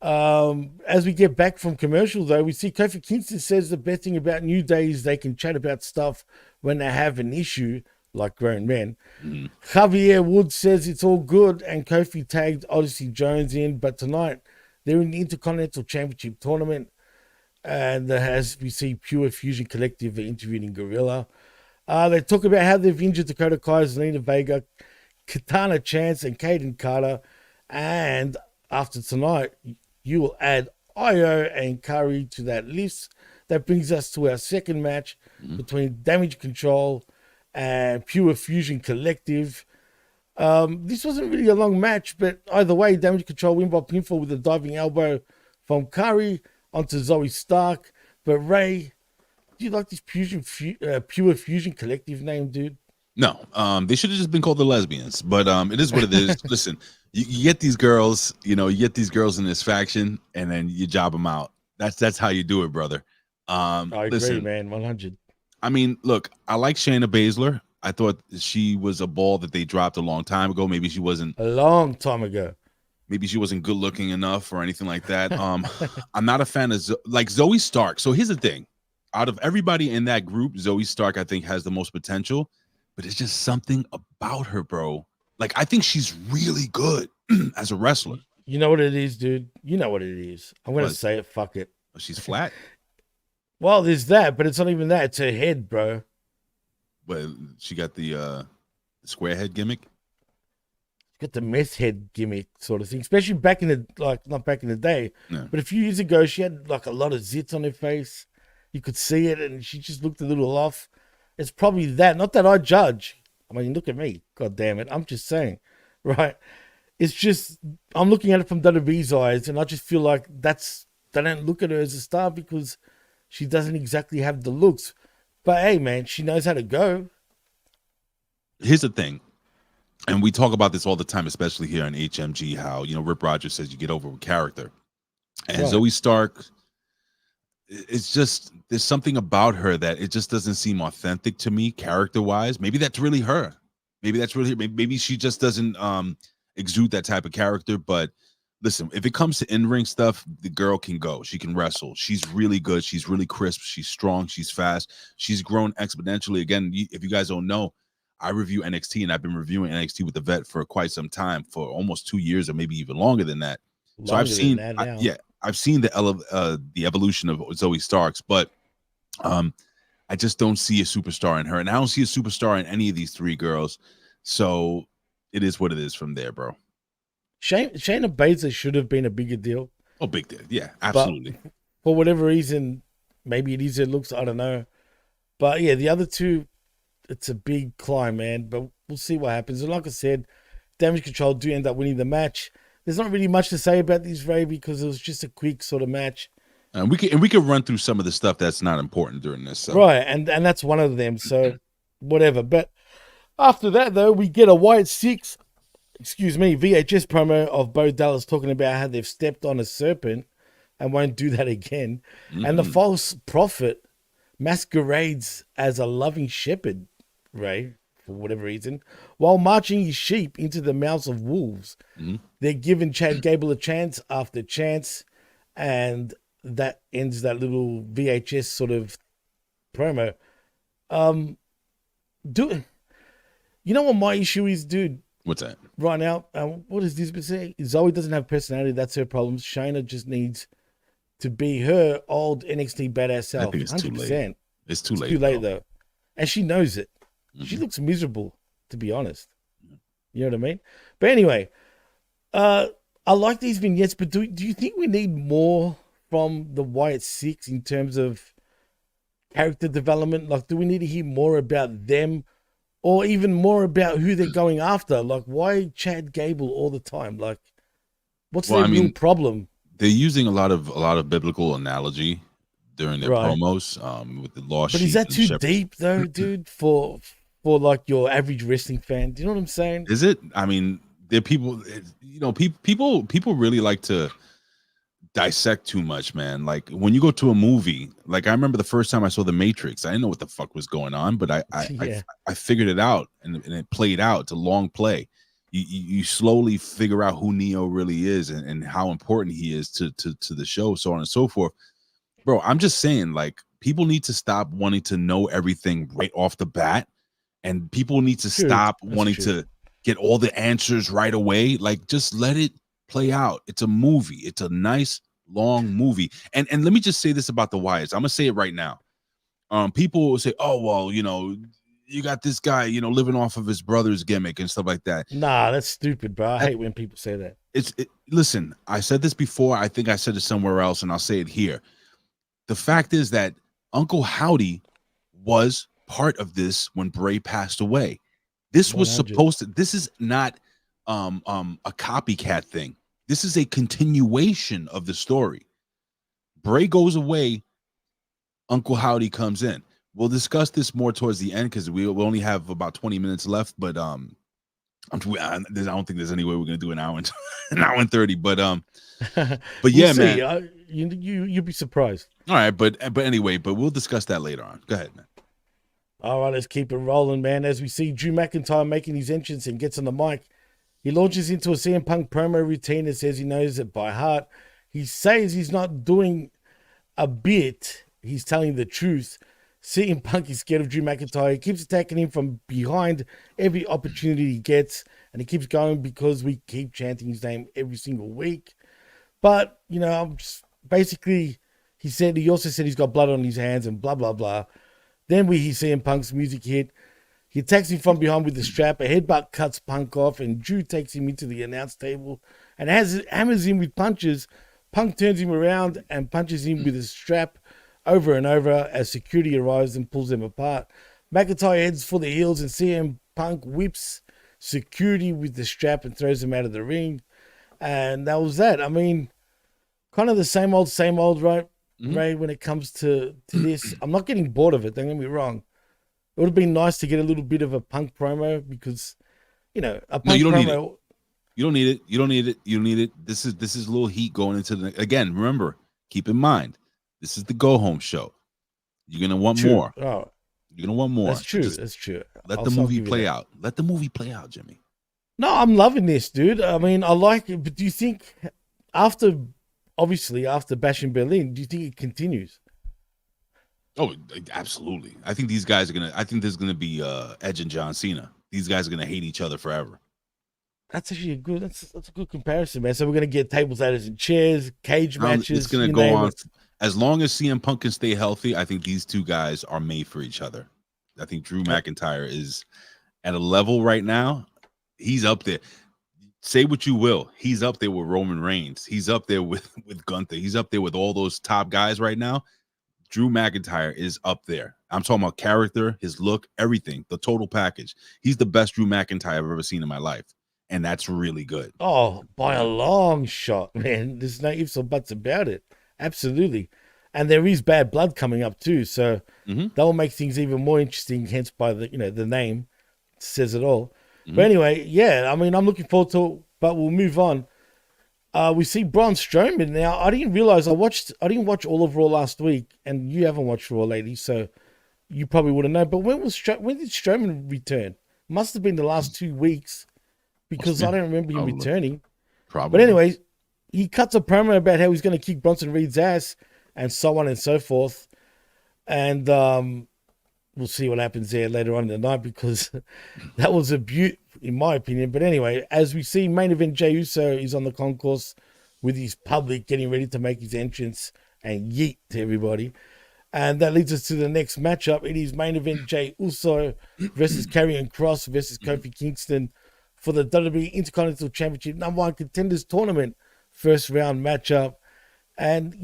As we get back from commercial, though, we see Kofi Kingston says the best thing about New Day is they can chat about stuff when they have an issue, like grown men. Javier Woods says it's all good, and Kofi tagged Odyssey Jones in, but tonight they're in the Intercontinental Championship tournament, and as we see Pure Fusion Collective interviewing Gorilla. They talk about how they've injured Dakota Kai, Zelina Vega, Katana Chance, and Kaden Carter, and after tonight, you will add Io and Kari to that list. That brings us to our second match between Damage Control and Pure Fusion Collective. This wasn't really a long match, but either way, Damage Control win by pinfall with a diving elbow from Kari onto Zoe Stark. But Ray, do you like this Pure Fusion Collective name, dude? No, they should have just been called the Lesbians, but it is what it is. Listen, you get these girls, you get these girls in this faction, and then you job them out. That's how you do it, brother. I agree, man, 100. I mean, look, I like Shayna Baszler. I thought she was a ball that they dropped a long time ago. Maybe she wasn't a long time ago. Maybe she wasn't good looking enough or anything like that. I'm not a fan of Zoe Stark. So here's the thing: out of everybody in that group, Zoe Stark I think has the most potential. But it's just something about her, bro. Like, I think she's really good as a wrestler. You know what it is, dude? You know what it is. I'm going to say it. Fuck it. She's flat? Well, there's that, but it's not even that. It's her head, bro. But she got the square head gimmick? Got the meth head gimmick sort of thing, especially back in the, not back in the day, yeah. But a few years ago, she had like a lot of zits on her face. You could see it, and she just looked a little off. It's probably that. Not that I judge. I mean, look at me. God damn it. I'm just saying, right? It's just, I'm looking at it from WWE's eyes, and I just feel like they don't look at her as a star because she doesn't exactly have the looks. But hey, man, she knows how to go. Here's the thing, and we talk about this all the time, especially here on HMG, how, Rip Rogers says you get over with character. And right. Zoe Stark, it's just, there's something about her that it just doesn't seem authentic to me character-wise. Maybe that's really her. Maybe she just doesn't exude that type of character. But listen, if it comes to in-ring stuff, the girl can go. She can wrestle. She's really good. She's really crisp. She's strong. She's fast. She's grown exponentially. Again, if you guys don't know, I review NXT, and I've been reviewing NXT with the vet for quite some time, for almost 2 years or maybe even longer than that. So I've seen, I've seen the evolution of Zoe Starks, but I just don't see a superstar in her, and I don't see a superstar in any of these three girls. So it is what it is from there, bro. Shayna Baszler should have been a bigger deal. Oh, big deal. Yeah, absolutely. But for whatever reason, maybe it is her looks, I don't know. But yeah, the other two, it's a big climb, man. But We'll see what happens. And like I said, Damage Control do end up winning the match. There's not really much to say about this, Ray, because it was just a quick sort of match. And we can run through some of the stuff that's not important during this. So. Right, and that's one of them. So whatever. But after that, though, we get a Wyatt 6, VHS promo of Bo Dallas talking about how they've stepped on a serpent and won't do that again. And the false prophet masquerades as a loving shepherd, Ray, for whatever reason, while marching his sheep into the mouths of wolves. They're giving Chad Gable a chance after chance, and that ends that little VHS sort of promo. You know what my issue is, dude? What's that? Right now, what does this say? Zoe doesn't have personality. That's her problem. Shayna just needs to be her old NXT badass self. I think it's 100%. too late. It's too late. Too late, though. And she knows it. She looks miserable, to be honest. You know what I mean? But anyway, I like these vignettes, but do you think we need more from the Wyatt 6 in terms of character development? Like, do we need to hear more about them, or even more about who they're going after? Like, why Chad Gable all the time? Like, what's their real problem? They're using a lot of biblical analogy during their promos with the lost sheep. But is that too deep, though, dude, for like your average wrestling fan? Do you know what I'm saying? Is it? I mean, there are people, people really like to dissect too much, man. Like when you go to a movie, like I remember the first time I saw The Matrix, I didn't know what the fuck was going on, but I figured it out, and it played out. It's a long play. You slowly figure out who Neo really is and how important he is to the show, so on and so forth. Bro, I'm just saying, like, people need to stop wanting to know everything right off the bat, and people need to stop wanting to get all the answers right away. Like, just let it play out. It's a movie. It's a nice long movie. And let me just say this about the Wyatts. I'm gonna say it right now. People will say, "Oh, well, you got this guy, living off of his brother's gimmick and stuff like that." Nah, that's stupid, bro. I hate when people say that. Listen, I said this before. I think I said it somewhere else, and I'll say it here. The fact is that Uncle Howdy was part of this when Bray passed away. This was 100. supposed to. This is not a copycat thing. This is a continuation of the story. Bray goes away. Uncle Howdy comes in. We'll discuss this more towards the end because we only have about 20 minutes left. But I don't think there's any way we're gonna do an hour and 30. But yeah, man, you'll be surprised. All right, but anyway, we'll discuss that later on. Go ahead, man. All right, let's keep it rolling, man. As we see Drew McIntyre making his entrance and gets on the mic, he launches into a CM Punk promo routine and says he knows it by heart. He says he's not doing a bit. He's telling the truth. CM Punk is scared of Drew McIntyre. He keeps attacking him from behind every opportunity he gets, and he keeps going because we keep chanting his name every single week. But, basically, he also said he's got blood on his hands and blah, blah, blah. Then we hear CM Punk's music hit. He attacks him from behind with the strap. A headbutt cuts Punk off, and Drew takes him into the announce table and hammers him with punches. Punk turns him around and punches him with a strap over and over as security arrives and pulls them apart. McIntyre heads for the heels, and CM Punk whips security with the strap and throws him out of the ring. And that was that. I mean, kind of the same old, right, Ray, when it comes to this. I'm not getting bored of it, don't get me wrong. It would have been nice to get a little bit of a Punk promo because, a Punk promo... You don't need it. You don't need it. This is a little heat going into the... Again, remember, keep in mind, this is the go-home show. You're going to want more. Oh, you're going to want more. That's true. That's true. Let the movie play out. Let the movie play out, Jimmy. No, I'm loving this, dude. I mean, I like it. But do you think after Bash in Berlin, do you think it continues? Oh, absolutely. I think these guys are I think there's gonna be Edge and John Cena. These guys are gonna hate each other forever. That's actually that's a good comparison, man. So we're gonna get tables, ladders, and chairs, cage matches. It's gonna go on as long as CM Punk can stay healthy. I think these two guys are made for each other. I think Drew McIntyre is at a level right now. He's up there. Say what you will. He's up there with Roman Reigns. He's up there with Gunther. He's up there with all those top guys right now. Drew McIntyre is up there. I'm talking about character, his look, everything, the total package. He's the best Drew McIntyre I've ever seen in my life, and that's really good. Oh, by a long shot, man. There's no ifs or buts about it. Absolutely. And there is bad blood coming up too, so that will make things even more interesting. Hence, by the name says it all. But anyway, yeah, I mean, I'm looking forward to it, but we'll move on. We see Braun Strowman now. I didn't realize I didn't watch all of Raw last week, and you haven't watched Raw lately, so you probably wouldn't know. But when did Strowman return? Must have been the last 2 weeks, because I don't remember him returning. Probably. But anyway, he cuts a promo about how he's going to kick Bronson Reed's ass and so on and so forth. And we'll see what happens there later on in the night, because that was a beaut, in my opinion. But anyway, as we see, main event Jey Uso is on the concourse with his public, getting ready to make his entrance and yeet to everybody. And that leads us to the next matchup. It is main event Jey Uso versus Karrion Kross versus Kofi Kingston for the WWE Intercontinental Championship #1 Contenders Tournament first round matchup. And,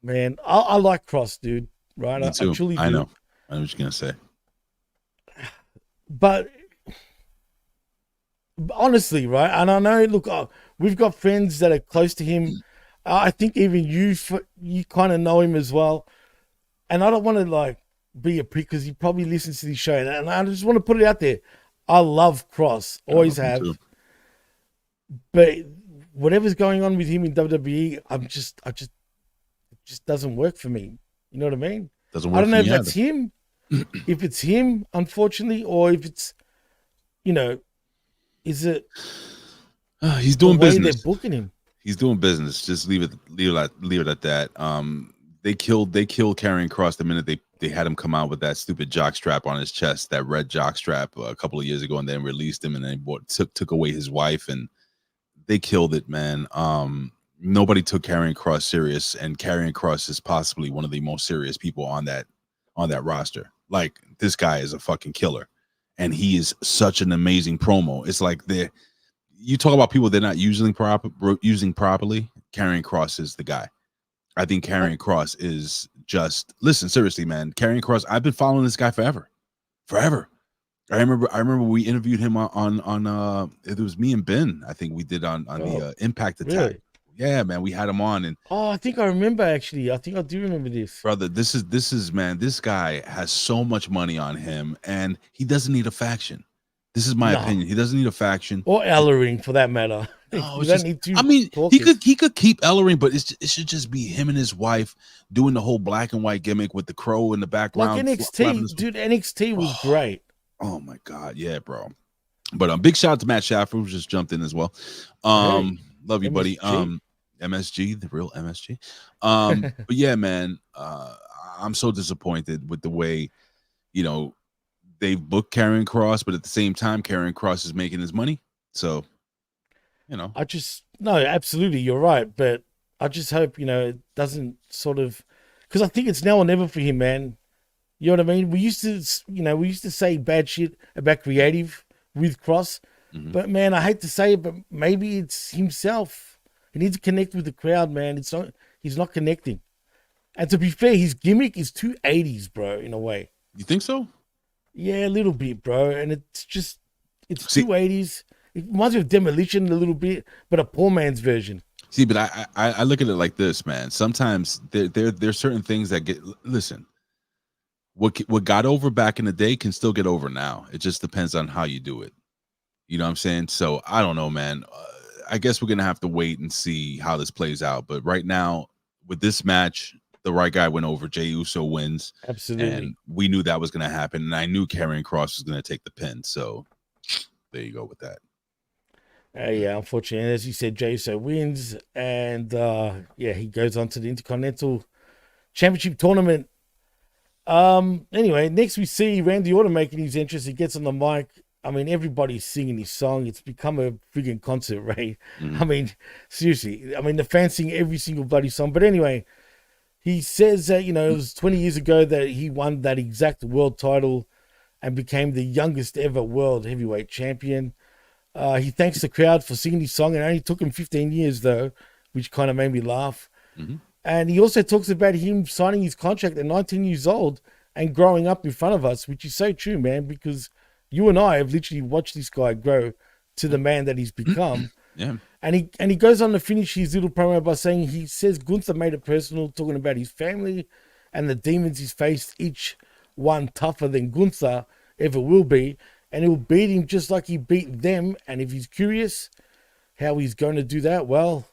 man, I like Kross, dude. Right? Me too. I truly do. I know. I know what you're going to say. But honestly, right? And I know, look, we've got friends that are close to him. I think even you kind of know him as well. And I don't want to, be a prick, because he probably listens to this show. And I just want to put it out there. I love Kross. Always have. But whatever's going on with him in WWE, it just doesn't work for me. You know what I mean? Doesn't work. I don't know if that's him, if it's him, unfortunately, or if it's, is it? He's doing business. They're booking him. He's doing business. Just leave it at that. They killed Karrion Kross the minute they had him come out with that stupid jock strap on his chest, that red jock strap a couple of years ago, and then released him, and then took away his wife, and they killed it, man. Nobody took Karrion Kross serious, and Karrion Kross is possibly one of the most serious people on that roster. Like, this guy is a fucking killer, and he is such an amazing promo. It's like you talk about people they're not using properly. Karrion Kross is the guy. I think Karrion Kross is just, listen, seriously, man. Karrion Kross, I've been following this guy forever. I remember we interviewed him on it was me and Ben. I think we did on the Impact Attack. Really? Yeah, man, we had him on, and I think I remember, actually. I think I do remember this. Brother, this is man, this guy has so much money on him, and he doesn't need a faction. This is my opinion. He doesn't need a faction. Or Ellering, for that matter. No, he could keep Ellering, but it should just be him and his wife doing the whole black and white gimmick with the crow in the background. Like NXT, dude, NXT was great. Oh my God, yeah, bro. But big shout out to Matt Shaffer, who just jumped in as well. Love you, buddy. MSG, the real MSG. But yeah, man, I'm so disappointed with the way, they've booked Karrion Kross, but at the same time, Karrion Kross is making his money. So, no, absolutely, you're right. But I just hope, it doesn't sort of, because I think it's now or never for him, man. You know what I mean? We used to say bad shit about creative with Kross, but man, I hate to say it, but maybe it's himself. He needs to connect with the crowd, man. He's not connecting. And to be fair, his gimmick is too 80s, bro, in a way. You think so? Yeah, a little bit, bro. And it's too 80s. It reminds me of Demolition a little bit, but a poor man's version. See, but I look at it like this, man. Sometimes there's certain things that listen. What got over back in the day can still get over now. It just depends on how you do it. You know what I'm saying? So I don't know, man. I guess we're gonna have to wait and see how this plays out. But right now, with this match, the right guy went over. Jey Uso wins. Absolutely. And we knew that was gonna happen, and I knew Karrion Kross was gonna take the pin. So there you go with that. Yeah, unfortunately, and as you said, Jey Uso wins, and he goes on to the Intercontinental Championship tournament. Anyway, next we see Randy Orton making his entrance. He gets on the mic. I mean, everybody's singing his song. It's become a freaking concert, right? I mean, seriously. I mean, the fans sing every single bloody song. But anyway, he says that, it was 20 years ago that he won that exact world title and became the youngest ever world heavyweight champion. He thanks the crowd for singing his song. It only took him 15 years, though, which kind of made me laugh. And he also talks about him signing his contract at 19 years old and growing up in front of us, which is so true, man, because you and I have literally watched this guy grow to the man that he's become. Yeah. And he goes on to finish his little promo by saying he says Gunther made it personal, talking about his family and the demons he's faced, each one tougher than Gunther ever will be. And he'll beat him just like he beat them. And if he's curious how he's going to do that, well,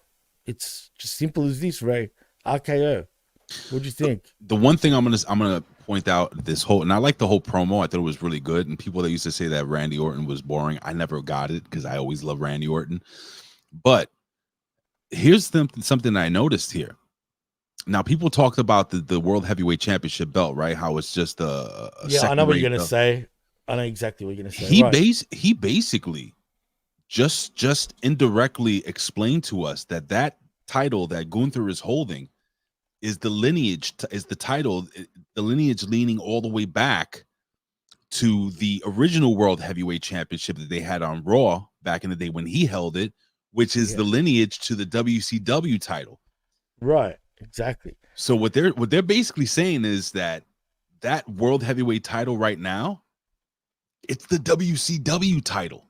it's just simple as this, Ray. RKO. What do you think? The one thing I'm gonna point out this whole, and I like the whole promo. I thought it was really good. And people that used to say that Randy Orton was boring, I never got it because I always love Randy Orton. But here's something I noticed here. Now, people talked about the World Heavyweight Championship belt, right? How it's just a yeah, I know what you're gonna say. I know exactly what you're gonna say. He basically just indirectly explained to us that title that Gunther is holding is the lineage, the lineage leaning all the way back to the original World Heavyweight Championship that they had on Raw back in the day when he held it, which is the lineage to the WCW title. Right, exactly. So what they're basically saying is that World Heavyweight title right now, it's the WCW title.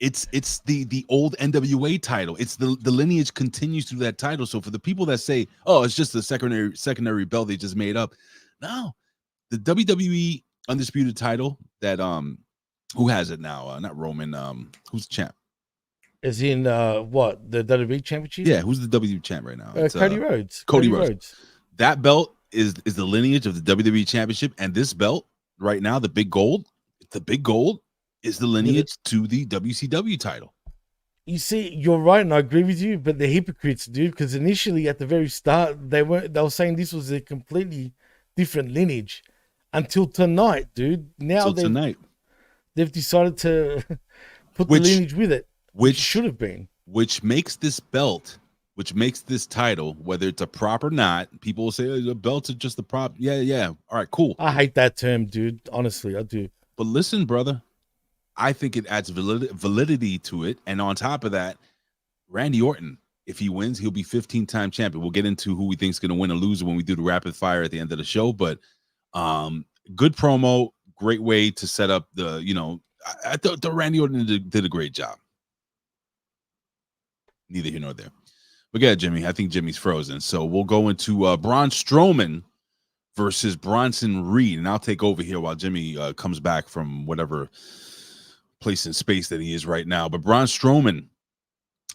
It's the old NWA title. It's the lineage continues through that title. So for the people that say, oh, it's just a secondary belt they just made up, no, the WWE undisputed title that who has it now? Not Roman. Who's the champ? Is in what, the WWE Championship? Yeah, who's the WWE champ right now? It's, Cody Rhodes. Cody Rhodes. That belt is the lineage of the WWE Championship, and this belt right now, the big gold is the lineage to the WCW title. You see, you're right, and I agree with you, but they're hypocrites, dude, because initially at the very start, they were saying this was a completely different lineage until tonight, dude. Now they've decided to put the lineage with it, which should have been. Which makes this belt, which makes this title, whether it's a prop or not, people will say, oh, the belts are just a prop. Yeah. All right, cool. I hate that term, dude. Honestly, I do. But listen, brother, I think it adds validity to it. And on top of that, Randy Orton, if he wins, he'll be 15-time champion. We'll get into who we think is going to win or lose when we do the rapid fire at the end of the show. But good promo, great way to set up the, I thought Randy Orton did a great job. Neither here nor there. But yeah, Jimmy, I think Jimmy's frozen. So we'll go into Braun Strowman versus Bronson Reed. And I'll take over here while Jimmy comes back from whatever place in space that he is right now. But Braun Strowman.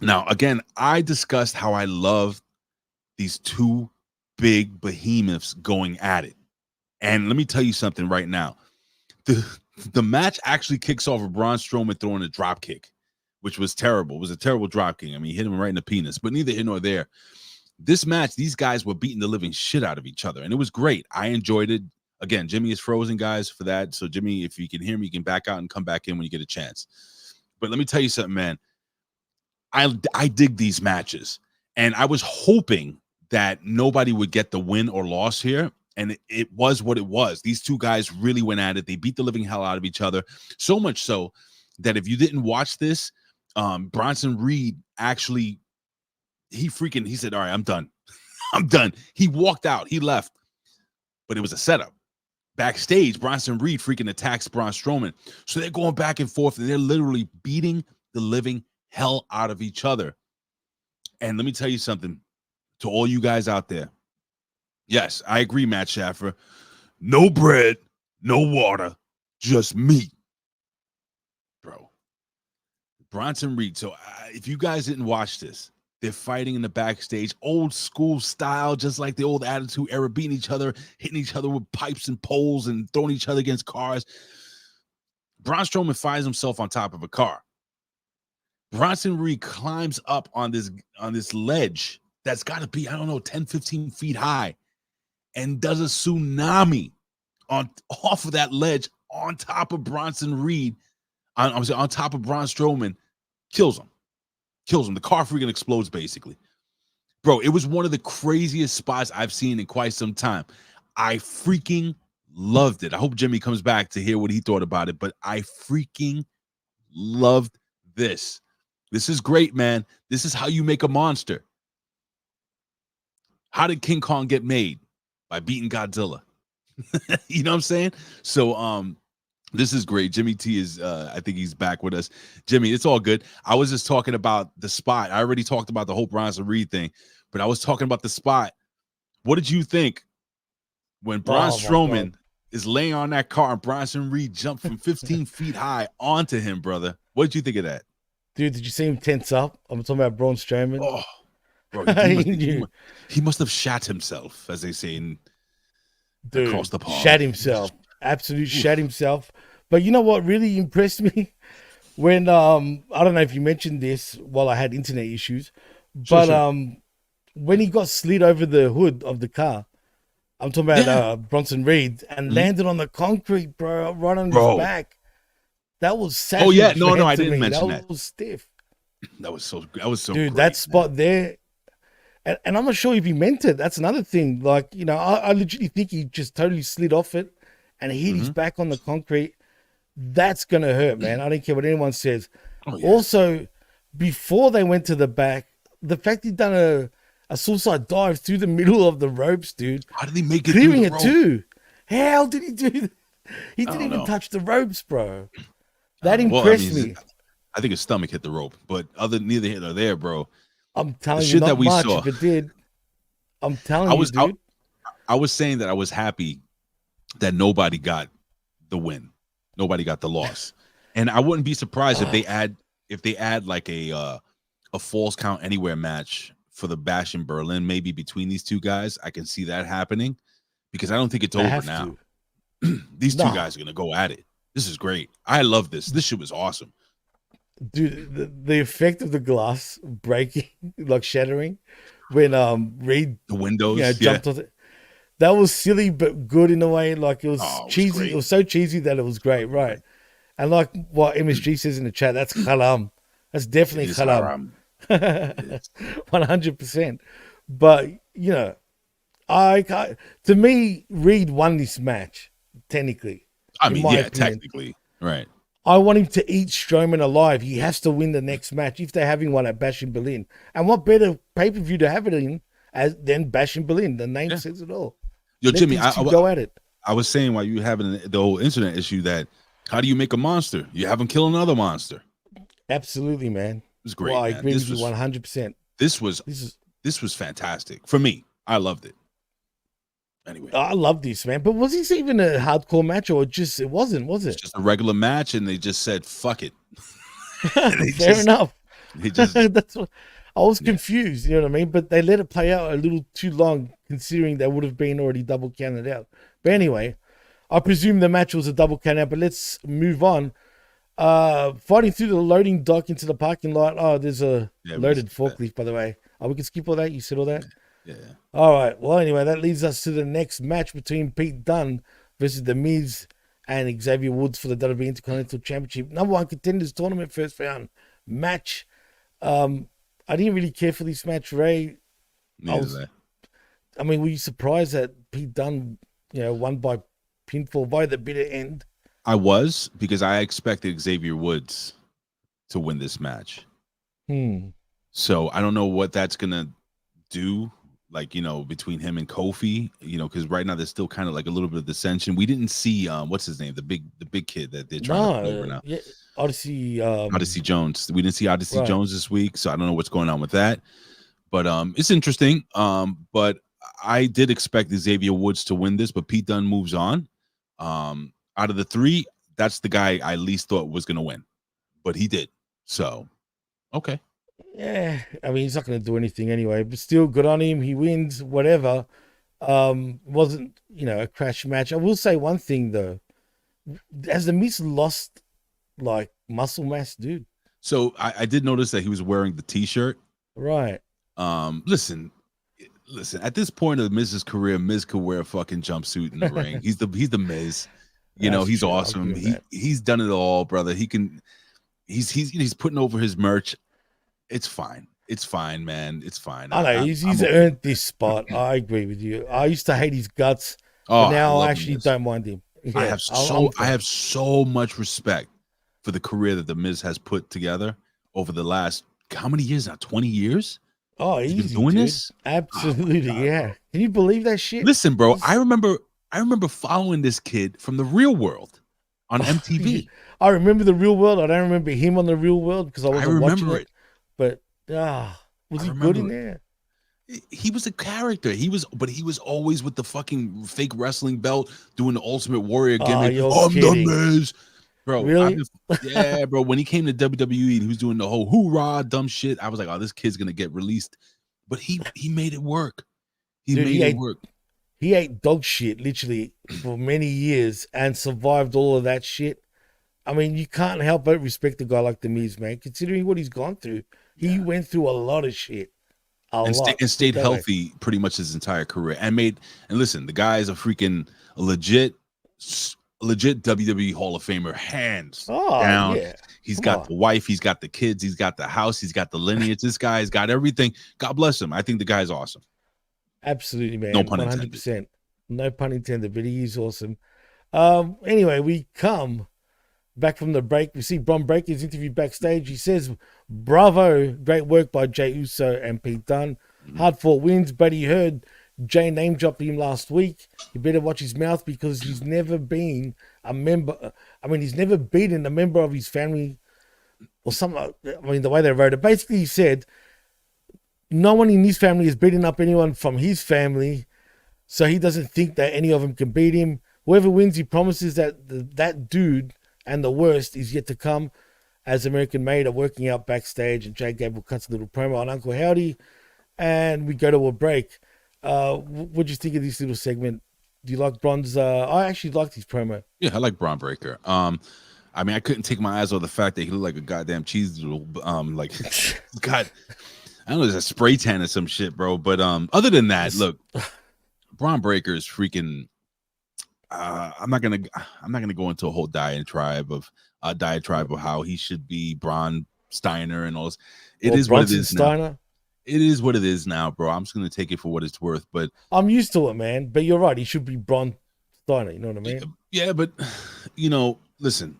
Now, again, I discussed how I love these two big behemoths going at it. And let me tell you something right now. The match actually kicks off with Braun Strowman throwing a drop kick, which was terrible. It was a terrible drop kick. I mean, he hit him right in the penis, but neither here nor there. This match, these guys were beating the living shit out of each other, and it was great. I enjoyed it. Again, Jimmy is frozen, guys, for that. So, Jimmy, if you can hear me, you can back out and come back in when you get a chance. But let me tell you something, man. I dig these matches, and I was hoping that nobody would get the win or loss here, and it was what it was. These two guys really went at it. They beat the living hell out of each other, so much so that if you didn't watch this, Bronson Reed actually, he said, all right, I'm done. I'm done. He walked out. He left. But it was a setup. Backstage, Bronson Reed freaking attacks Braun Strowman. So they're going back and forth, and they're literally beating the living hell out of each other. And let me tell you something to all you guys out there. Yes, I agree, Matt Schaffer. No bread, no water, just meat. Bro. Bronson Reed. So if you guys didn't watch this, they're fighting in the backstage, old school style, just like the old Attitude Era, beating each other, hitting each other with pipes and poles and throwing each other against cars. Braun Strowman finds himself on top of a car. Bronson Reed climbs up on this ledge that's got to be, 10, 15 feet high, and does a tsunami off of that ledge on top of Bronson Reed, on top of Braun Strowman, kills him. The car freaking explodes, basically. Bro, it was one of the craziest spots I've seen in quite some time. I freaking loved it. I hope Jimmy comes back to hear what he thought about it, but I freaking loved this. This is great, man. This is how you make a monster. How did King Kong get made? By beating Godzilla. You know what I'm saying? So this is great. Jimmy T is I think he's back with us. Jimmy, it's all good. I was just talking about the spot. I already talked about the whole Bronson Reed thing, but I was talking about the spot. What did you think when Braun Strowman is laying on that car and Bronson Reed jumped from 15 feet high onto him, brother? What did you think of that? Dude, did you see him tense up? I'm talking about Braun Strowman. Oh, bro, he must have shat himself, as they say in across the pond. Shat himself. Absolutely shat himself. But you know what really impressed me? When I don't know if you mentioned this while I had internet issues, but when he got slid over the hood of the car, I'm talking about Bronson Reed, and landed on the concrete, bro, right on his back. That was savage. Oh yeah, no, I didn't mention that. That was stiff. That was so dude. Great, that spot there, and I'm not sure if he meant it. That's another thing. Like, you know, I literally think he just totally slid off it and hit his back on the concrete. That's gonna hurt, man. I don't care what anyone says. Oh, yeah. Also, before they went to the back, the fact he'd done a suicide dive through the middle of the ropes, dude. How did he make it? Clearing it too. How did he do that? He didn't even touch the ropes, bro. That impressed me. I think his stomach hit the rope, but neither here nor there, bro. I'm telling you, not much if it did. I'm telling you, dude. I was saying that I was happy that nobody got the win. Nobody got the loss. And I wouldn't be surprised if they add like a falls count anywhere match for the Bash in Berlin, maybe between these two guys. I can see that happening because I don't think it's over now. These two guys are gonna go at it. This is great. I love this. This shit was awesome. Dude, the effect of the glass breaking, like shattering, when Reed the windows jumped on it. That was silly but good in a way. Like it was cheesy. It was so cheesy that it was great, right? And like what MSG says in the chat, that's haram. That's definitely haram. 100%. But you know, to me, Reed won this match technically. I mean, technically, right. I want him to eat Strowman alive. He has to win the next match if they're having one at Bash in Berlin. And what better pay-per-view to have it in than Bash in Berlin? The name says it all. Yo, Jimmy, go at it. I was saying while you were having the whole internet issue that how do you make a monster? You have him kill another monster. Absolutely, man. It was great. Well, I agree with you 100%. This was fantastic for me. I loved it. Anyway, I love this, man. But was this even a hardcore match, or it wasn't? Was it? It's just a regular match, and they just said "fuck it." Fair enough. That's what I was confused. You know what I mean? But they let it play out a little too long, considering they would have been already double counted out. But anyway, I presume the match was a double count out. But let's move on. Fighting through the loading dock into the parking lot. Oh, there's a loaded forklift, by the way. Oh, we can skip all that. You said all that. Yeah. All right. Well, anyway, that leads us to the next match between Pete Dunne versus The Miz and Xavier Woods for the WWE Intercontinental Championship. Number 1 Contenders Tournament first round match. I didn't really care for this match, Ray. I mean, were you surprised that Pete Dunne, won by pinfall by the bitter end? I was, because I expected Xavier Woods to win this match. So I don't know what that's gonna do. Like, between him and Kofi, because right now there's still kind of like a little bit of dissension. We didn't see what's his name, the big kid that they're trying to put over now. Yeah, Odyssey Jones. We didn't see Odyssey Jones this week, so I don't know what's going on with that. But it's interesting. But I did expect Xavier Woods to win this, but Pete Dunne moves on. Out of the three, that's the guy I least thought was gonna win, but he did. So okay. Yeah, I mean, he's not going to do anything anyway, but still good on him. He wins, whatever. Wasn't, a crash match. I will say one thing, though. Has The Miz lost, like, muscle mass, dude? So I did notice that he was wearing the T-shirt. Right. Listen, at this point of Miz's career, Miz could wear a fucking jumpsuit in the ring. He's the Miz. He's true. awesome. He's done it all, brother. He's putting over his merch. It's fine. It's fine, man. It's fine. I know he's earned this spot. I agree with you. I used to hate his guts, but now I actually don't mind him. Yeah, I have so much respect for the career that the Miz has put together over the last how many years now? 20 years? Oh, He's been easy, doing dude. this. Absolutely, God, yeah. bro. Can you believe that shit? Listen, bro. This- I remember following this kid from the Real World on MTV. I remember the Real World. I don't remember him on the Real World because I I wasn't watching remember it. it. But was I he good in remember it. there? He was a character. He was always with the fucking fake wrestling belt, doing the Ultimate Warrior Oh, gimmick. you're I'm the kidding. Miz. Bro, Really? yeah, bro. When he came to WWE and he was doing the whole hoorah dumb shit, I was like, oh, this kid's gonna get released. But he made it work. He Dude, made it work. he ate dog shit literally for many years and survived all of that shit. I mean, you can't help but respect a guy like The Miz, man, considering what he's gone through. He went through a lot of shit. And stayed Put it that way. healthy pretty much his entire career. And listen, the guy is a freaking legit WWE Hall of Famer, hands down. Yeah. He's Come got on. the wife, he's got the kids, he's got the house, he's got the lineage. This guy's got everything. God bless him. I think the guy's awesome. Absolutely, man. No pun intended. 100%. No pun intended, but he is awesome. Anyway, we come back from the break. We see Bron Breakker's interview backstage. He says, bravo, great work by Jey Uso and Pete Dunne. Hard fought wins, but he heard Jay name drop him last week. He better watch his mouth because he's never been a member. I mean, he's never beaten a member of his family or something. I mean, the way they wrote it. Basically, he said, no one in his family has beaten up anyone from his family, so he doesn't think that any of them can beat him. Whoever wins, he promises that that dude and the worst is yet to come. As American Made are working out backstage, and Jay Gable cuts a little promo on Uncle Howdy, and we go to a break. What do you think of this little segment? Do you like Bron's? I actually liked his promo. Yeah, I like Bron Breakker. I mean, I couldn't take my eyes off the fact that he looked like a goddamn cheese doodle. Like, God, I don't know, there's a spray tan or some shit, bro. But other than that, look, Bron Breakker is freaking. I'm not gonna go into a whole diatribe of how he should be Braun Steiner and all this. It is what it is now. It is what it is now, bro. I'm just gonna take it for what it's worth. But I'm used to it, man. But you're right. He should be Bron Steiner. You know what I mean? Yeah, but listen,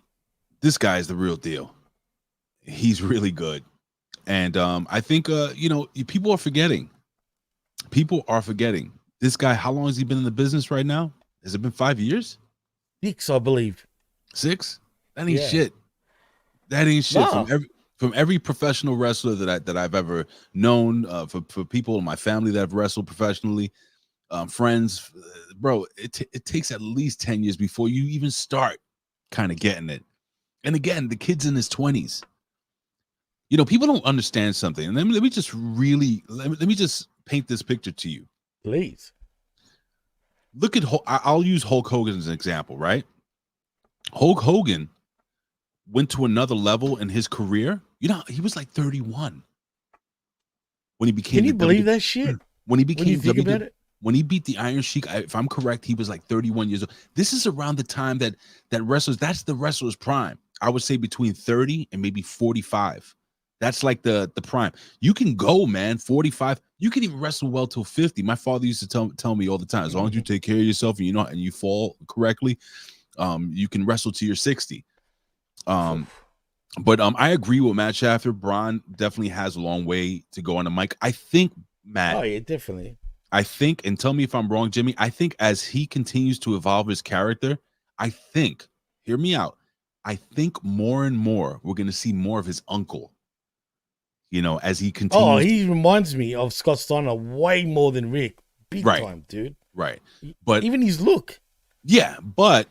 this guy is the real deal. He's really good, and I think people are forgetting. People are forgetting this guy. How long has he been in the business right now? Has it been 5 years? 6, I believe. 6? That ain't shit. That ain't shit. No. From every professional wrestler that I've ever known, for people in my family that have wrestled professionally, friends, bro, it takes at least 10 years before you even start kind of getting it. And again, the kid's in his 20s. People don't understand something. And let me just paint this picture to you. Please. Look at I'll use Hulk Hogan as an example, right? Hulk Hogan went to another level in his career. He was like 31 when he became. Can you believe that shit? When he became, about it? When he beat the Iron Sheik, if I'm correct, he was like 31 years old. This is around the time that wrestlers. That's the wrestler's prime. I would say between 30 and maybe 45. That's like the prime. You can go, man, 45. You can even wrestle well till 50. My father used to tell me all the time, as long as you take care of yourself and and you fall correctly, you can wrestle till you're 60. But I agree with Matt Shafter. Braun definitely has a long way to go on the mic. I think, Matt. Oh yeah, definitely. I think, and tell me if I'm wrong, Jimmy. I think as he continues to evolve his character, hear me out. I think more and more we're going to see more of his uncle. As he continues. Oh, he reminds me of Scott Steiner way more than Rick. Big time, dude. Right. But even his look. Yeah, but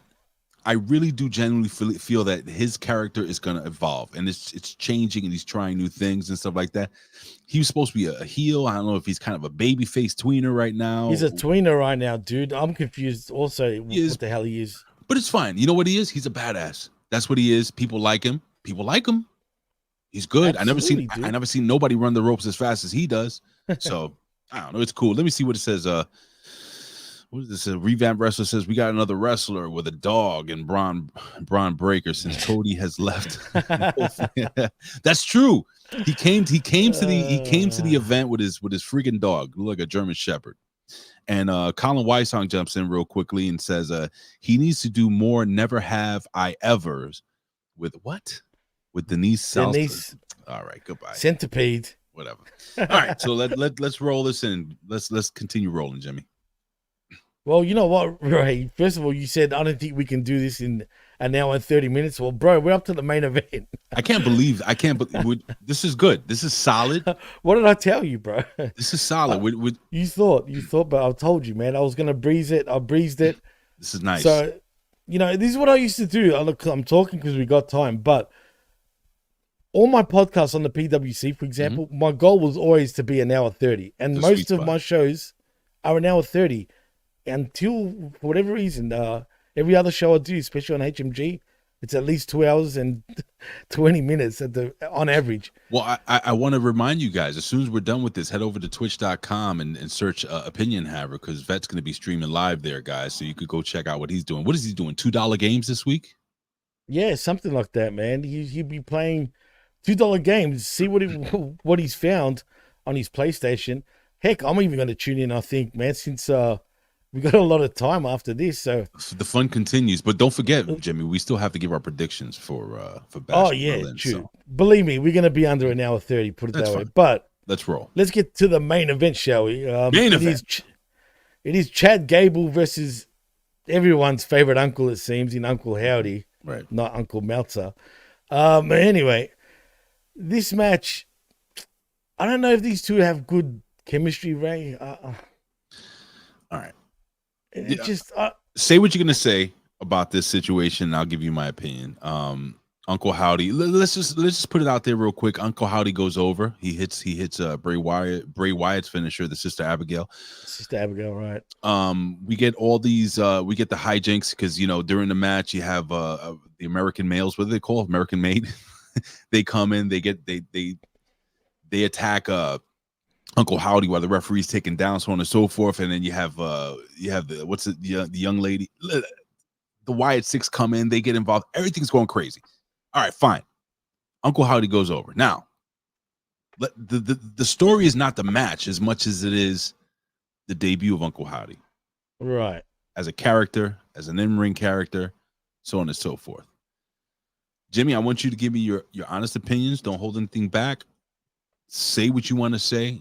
I really do genuinely feel that his character is going to evolve, and it's changing, and he's trying new things and stuff like that. He was supposed to be a heel. I don't know if he's kind of a babyface tweener right now. He's a tweener right now, dude. I'm confused also what the hell he is. But it's fine. You know what he is? He's a badass. That's what he is. People like him. He's good. Absolutely, I never seen nobody run the ropes as fast as he does. So I don't know. It's cool. Let me see what it says. What is this? A revamped wrestler says we got another wrestler with a dog and Bron Breakker since Cody has left. That's true. He came to the event with his freaking dog, like a German Shepherd. And Colin Weissong jumps in real quickly and says he needs to do more never have I ever's with what? With Denise. All right, goodbye. Centipede. Whatever. All right, so let's roll this in. Let's continue rolling, Jimmy. Well, you know what, Ray? First of all, you said I don't think we can do this in an hour and 30 minutes. Well, bro, we're up to the main event. I can't believe this is good. This is solid. What did I tell you, bro? This is solid. You thought, but I told you, man. I was gonna breeze it. I breezed it. This is nice. So, you know, this is what I used to do. I'm talking because we got time, but all my podcasts on the PWC, for example, my goal was always to be an hour 30, and most of my shows are an hour 30. Until, for whatever reason, every other show I do, especially on HMG, it's at least 2 hours and 20 minutes on average. Well, I want to remind you guys, as soon as we're done with this, head over to twitch.com and search Opinion Haver, because Vet's going to be streaming live there, guys. So you could go check out what he's doing. What is he doing? $2 games this week? Yeah, something like that, man. He'd be playing $2 games. See what he's found on his PlayStation. Heck, I'm even going to tune in, I think, man, since we got a lot of time after this, so the fun continues. But don't forget, Jimmy, we still have to give our predictions for Bash. Oh yeah, Berlin, true. So. Believe me, we're gonna be under an hour 30. Put it that way. But let's roll. Let's get to the main event, shall we? Main event. It is Chad Gable versus everyone's favorite uncle, it seems, in Uncle Howdy, right? Not Uncle Meltzer. Anyway, this match, I don't know if these two have good chemistry, Ray. All right. Just say what you're gonna say about this situation, and I'll give you my opinion. Uncle Howdy, let's just put it out there real quick. Uncle Howdy goes over. He hits Bray Wyatt's finisher, the Sister Abigail, right? We get all these we get the hijinks because, you know, during the match you have the American males, what do they call American made? They come in, they attack Uncle Howdy while the referee's taken down, so on and so forth. And then you have the young lady, the Wyatt Six come in, they get involved. Everything's going crazy. All right, fine. Uncle Howdy goes over. Now, the story is not the match as much as it is the debut of Uncle Howdy. Right. As a character, as an in-ring character, so on and so forth. Jimmy, I want you to give me your honest opinions. Don't hold anything back. Say what you want to say,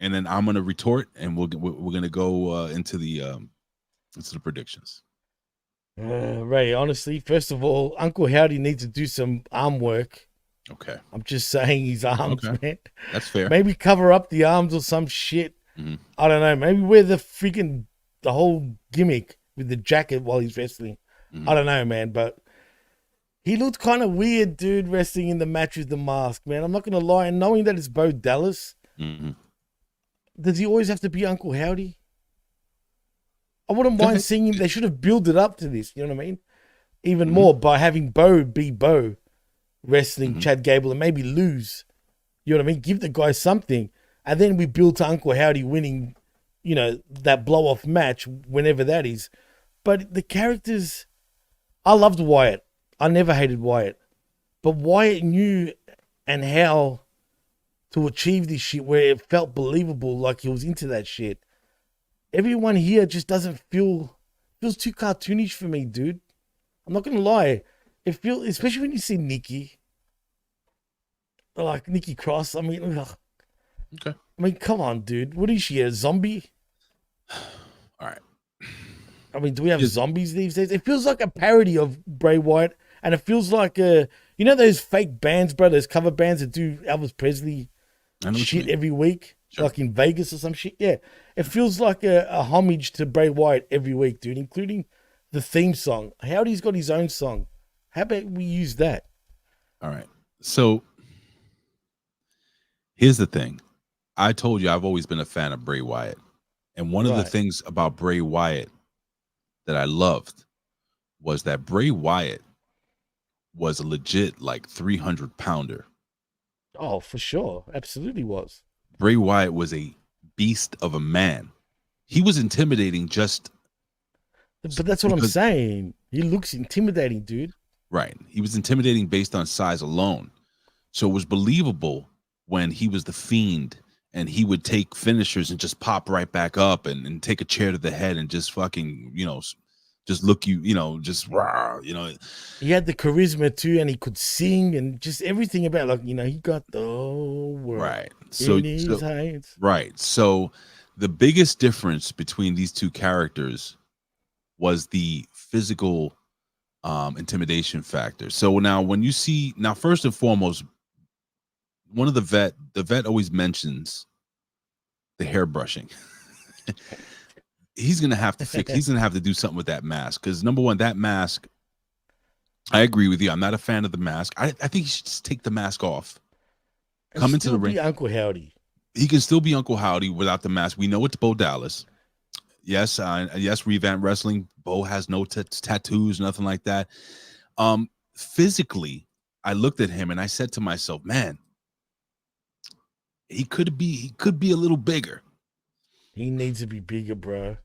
and then I'm gonna retort, and we're gonna go into the predictions. Ray, honestly, first of all, Uncle Howdy needs to do some arm work. Okay, I'm just saying his arms, man. That's fair. Maybe cover up the arms or some shit. I don't know. Maybe wear the whole gimmick with the jacket while he's wrestling. I don't know, man, but. He looked kind of weird, dude, wrestling in the match with the mask, man. I'm not going to lie. And knowing that it's Bo Dallas, does he always have to be Uncle Howdy? I wouldn't mind seeing him. They should have built it up to this, you know what I mean? Even more by having Bo be Bo wrestling Chad Gable and maybe lose. You know what I mean? Give the guy something. And then we build to Uncle Howdy winning, you know, that blow-off match, whenever that is. But the characters, I loved Wyatt. I never hated Wyatt, but Wyatt knew and how to achieve this shit where it felt believable, like he was into that shit. Everyone here just doesn't feels too cartoonish for me, dude. I'm not gonna lie. It feels, especially when you see Nikki, like Nikki Cross. I mean, okay. I mean, come on, dude. What is she, a zombie? All right. I mean, do we have zombies these days? It feels like a parody of Bray Wyatt. And it feels like, you know those fake bands, bro, those cover bands that do Elvis Presley shit every week? Sure. Like in Vegas or some shit? Yeah. It feels like a homage to Bray Wyatt every week, dude, including the theme song. Howdy's got his own song. How about we use that? All right. So, here's the thing. I told you I've always been a fan of Bray Wyatt. And one of the things about Bray Wyatt that I loved was that Bray Wyatt was a legit like 300-pounder. Oh, for sure. Absolutely was. Bray Wyatt was a beast of a man. He was intimidating just... But that's what I'm saying. He looks intimidating, dude. Right. He was intimidating based on size alone. So it was believable when he was the Fiend and he would take finishers and just pop right back up and take a chair to the head and just fucking, you know, just look you know, just rah, you know. He had the charisma too, and he could sing, and just everything about, like, he got the whole world Right. in his hands. Right. So the biggest difference between these two characters was the physical intimidation factor. So now when you see, now first and foremost, one of the vet always mentions the hair brushing. He's gonna have to do something with that mask, because number one, that mask, I agree with you, I'm not a fan of the mask. I think he should just take the mask off, come into the ring. Uncle Howdy. He can still be Uncle Howdy without the mask. We know it's Bo Dallas. Yes, yes, Revamp Wrestling. Bo has no tattoos, nothing like that. Physically, I looked at him and I said to myself, man, he could be a little bigger. He needs to be bigger, bro.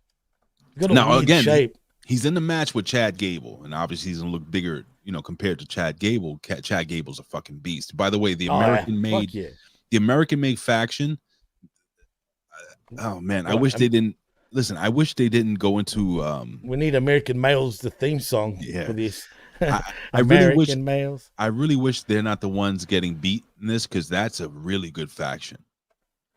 Got a now weird again, shape. He's in the match with Chad Gable, and obviously he's gonna look bigger, compared to Chad Gable. Chad Gable's a fucking beast. By the way, the American-made faction. Oh man, I wish they didn't. Listen, I wish they didn't go into. We need American Males, the theme song for this. I really wish they're not the ones getting beat in this, because that's a really good faction.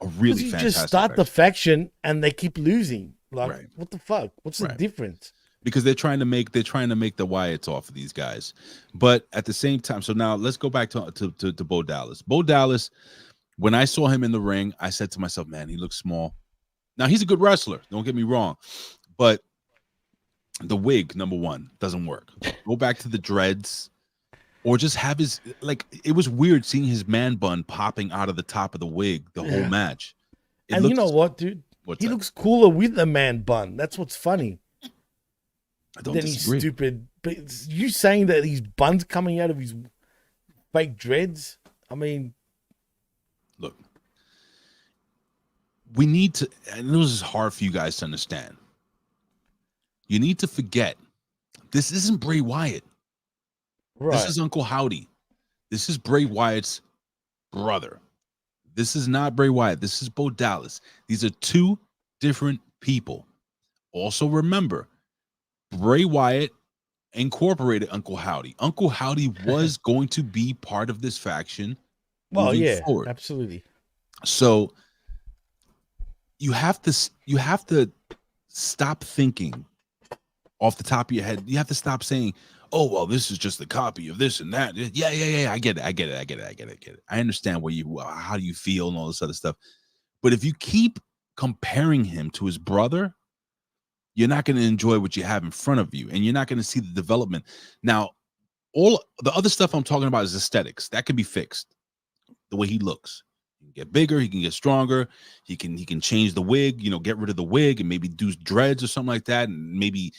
A really fantastic. Just start the faction and they keep losing. Like, what the fuck? What's the difference? Because they're trying to make the Wyatts off of these guys, but at the same time. So now let's go back to Bo Dallas. Bo Dallas, when I saw him in the ring, I said to myself, man, he looks small. Now he's a good wrestler, don't get me wrong, but the wig, number one, doesn't work. Go back to the dreads, or just have his, like, it was weird seeing his man bun popping out of the top of the wig the whole match. And you know what, dude? He looks cooler with the man bun. That's what's funny. I don't disagree. He's stupid. But you saying that his bun's coming out of his fake dreads? I mean, look, we need to, and this is hard for you guys to understand. You need to forget, this isn't Bray Wyatt. Right. This is Uncle Howdy. This is Bray Wyatt's brother. This is not Bray Wyatt. This is Bo Dallas. These are two different people. Also remember, Bray Wyatt incorporated Uncle Howdy. Uncle Howdy was going to be part of this faction. Well, yeah, forward. Absolutely. So you have to stop thinking off the top of your head. You have to stop saying, oh, well, this is just a copy of this and that. Yeah. I get it. I understand how do you feel and all this other stuff. But if you keep comparing him to his brother, you're not going to enjoy what you have in front of you, and you're not going to see the development. Now, all the other stuff I'm talking about is aesthetics. That can be fixed. The way he looks. He can get bigger, he can get stronger, he can change the wig, get rid of the wig and maybe do dreads or something like that, and maybe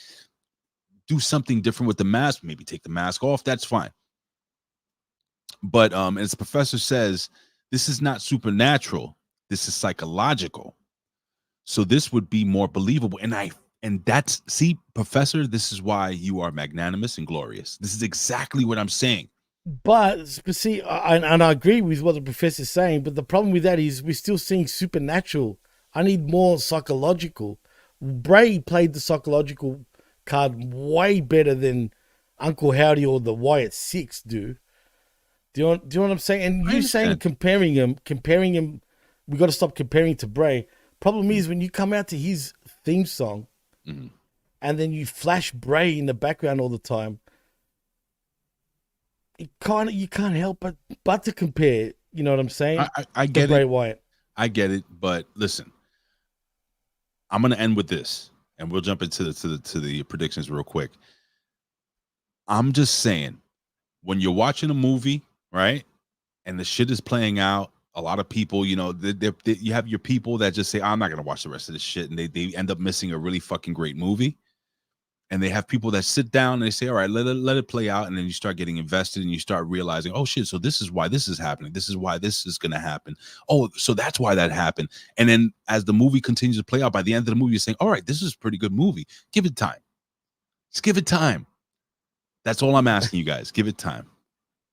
do something different with the mask, maybe take the mask off. That's fine. But as the professor says, this is not supernatural. This is psychological. So this would be more believable. And that's, see, Professor, this is why you are magnanimous and glorious. This is exactly what I'm saying. But see, and I agree with what the professor's saying, but the problem with that is we're still seeing supernatural. I need more psychological. Bray played the psychological card way better than Uncle Howdy or the Wyatt Six do. Do you know what I'm saying? And you saying comparing him, we got to stop comparing to Bray. Problem is when you come out to his theme song, and then you flash Bray in the background all the time, you can't help but to compare. You know what I'm saying? I get Bray it. Wyatt. I get it, but listen, I'm gonna end with this, and we'll jump into the predictions real quick. I'm just saying, when you're watching a movie, right, and the shit is playing out, a lot of people, you have your people that just say, I'm not going to watch the rest of this shit. And they end up missing a really fucking great movie. And they have people that sit down and they say, all right, let it play out. And then you start getting invested and you start realizing, oh shit, so this is why this is happening. This is why this is going to happen. Oh, so that's why that happened. And then as the movie continues to play out, by the end of the movie, you're saying, all right, this is a pretty good movie. Give it time. Just give it time. That's all I'm asking you guys. Give it time.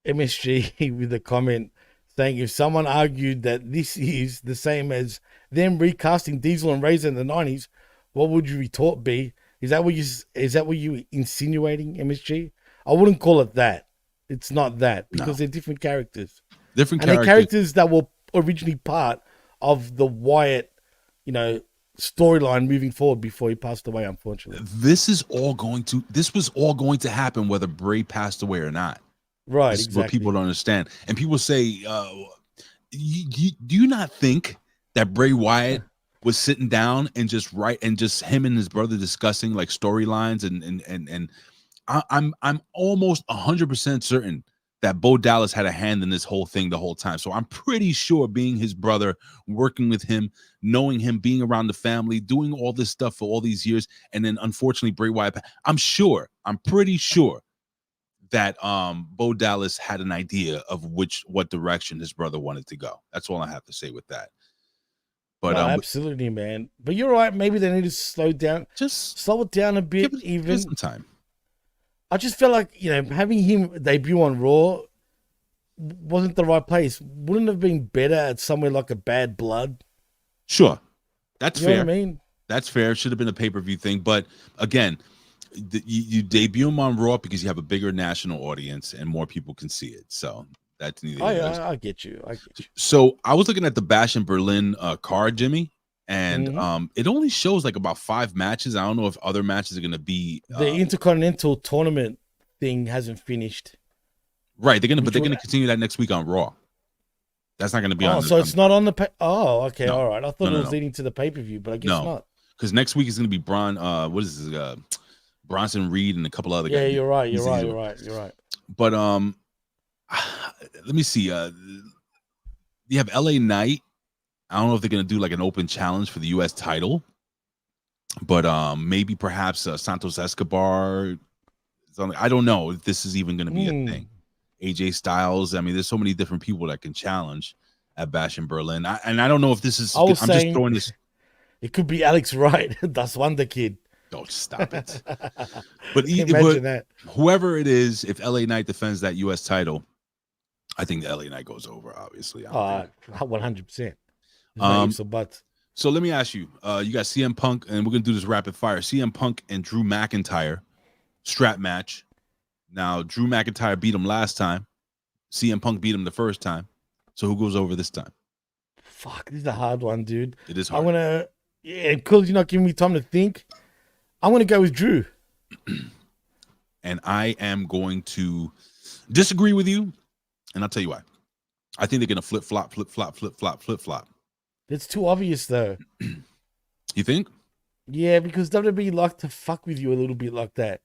MSG with a comment saying, if someone argued that this is the same as them recasting Diesel and Razor in the 90s, what would your retort be? Is that what you insinuating, MSG? I wouldn't call it that. It's not that because No. they're different characters. Different And they're characters. characters that were originally part of the Wyatt, storyline moving forward before he passed away, unfortunately. This was all going to happen whether Bray passed away or not. Right, This is exactly. what people don't understand. And people say, do you not think that Bray Wyatt was sitting down and just him and his brother discussing like storylines and I'm almost 100% certain that Bo Dallas had a hand in this whole thing the whole time. So I'm pretty sure, being his brother, working with him, knowing him, being around the family, doing all this stuff for all these years, and then unfortunately Bray Wyatt, I'm pretty sure that Bo Dallas had an idea of what direction his brother wanted to go. That's all I have to say with that. But no, absolutely, man. But you're right. Maybe they need to slow it down a bit. Give it some time. I just felt like, having him debut on Raw wasn't the right place. Wouldn't have been better at somewhere like a Bad Blood? Sure. That's fair. Know what I mean? That's fair. It should have been a pay-per-view thing. But again, you debut him on Raw because you have a bigger national audience and more people can see it. So that's neither. I get you. So I was looking at the Bash in Berlin card, Jimmy. And it only shows like about 5 matches. I don't know if other matches are going to be the Intercontinental tournament thing hasn't finished. Right, they're going to continue that next week on Raw. That's not going to be on. So it's not on the. Okay, no, all right. I thought it was leading to the pay-per-view, but I guess not. Because next week is going to be Braun. What is this? Bronson, Reed, and a couple other guys. Yeah, you're right. You're right. But let me see. You have LA Knight. I don't know if they're going to do like an open challenge for the U.S. title, but maybe perhaps Santos Escobar. I don't know if this is even going to be a thing. AJ Styles. I mean, there's so many different people that can challenge at Bash in Berlin. I don't know if this is. I'm just throwing this. It could be Alex Wright. That's Wonder Kid. Don't stop it. But imagine that. Whoever it is, if LA Knight defends that U.S. title, I think the LA Knight goes over. Obviously, 100%. So let me ask you, you got CM Punk, and we're gonna do this rapid fire. CM Punk and Drew McIntyre strap match. Now Drew McIntyre beat him last time. CM Punk beat him the first time. So who goes over this time? Fuck, this is a hard one, dude. It is hard. Because you're not giving me time to think, I'm gonna go with Drew. And I am going to disagree with you, and I'll tell you why. I think they're gonna flip flop. It's too obvious, though. You think? Yeah, because WWE like to fuck with you a little bit like that,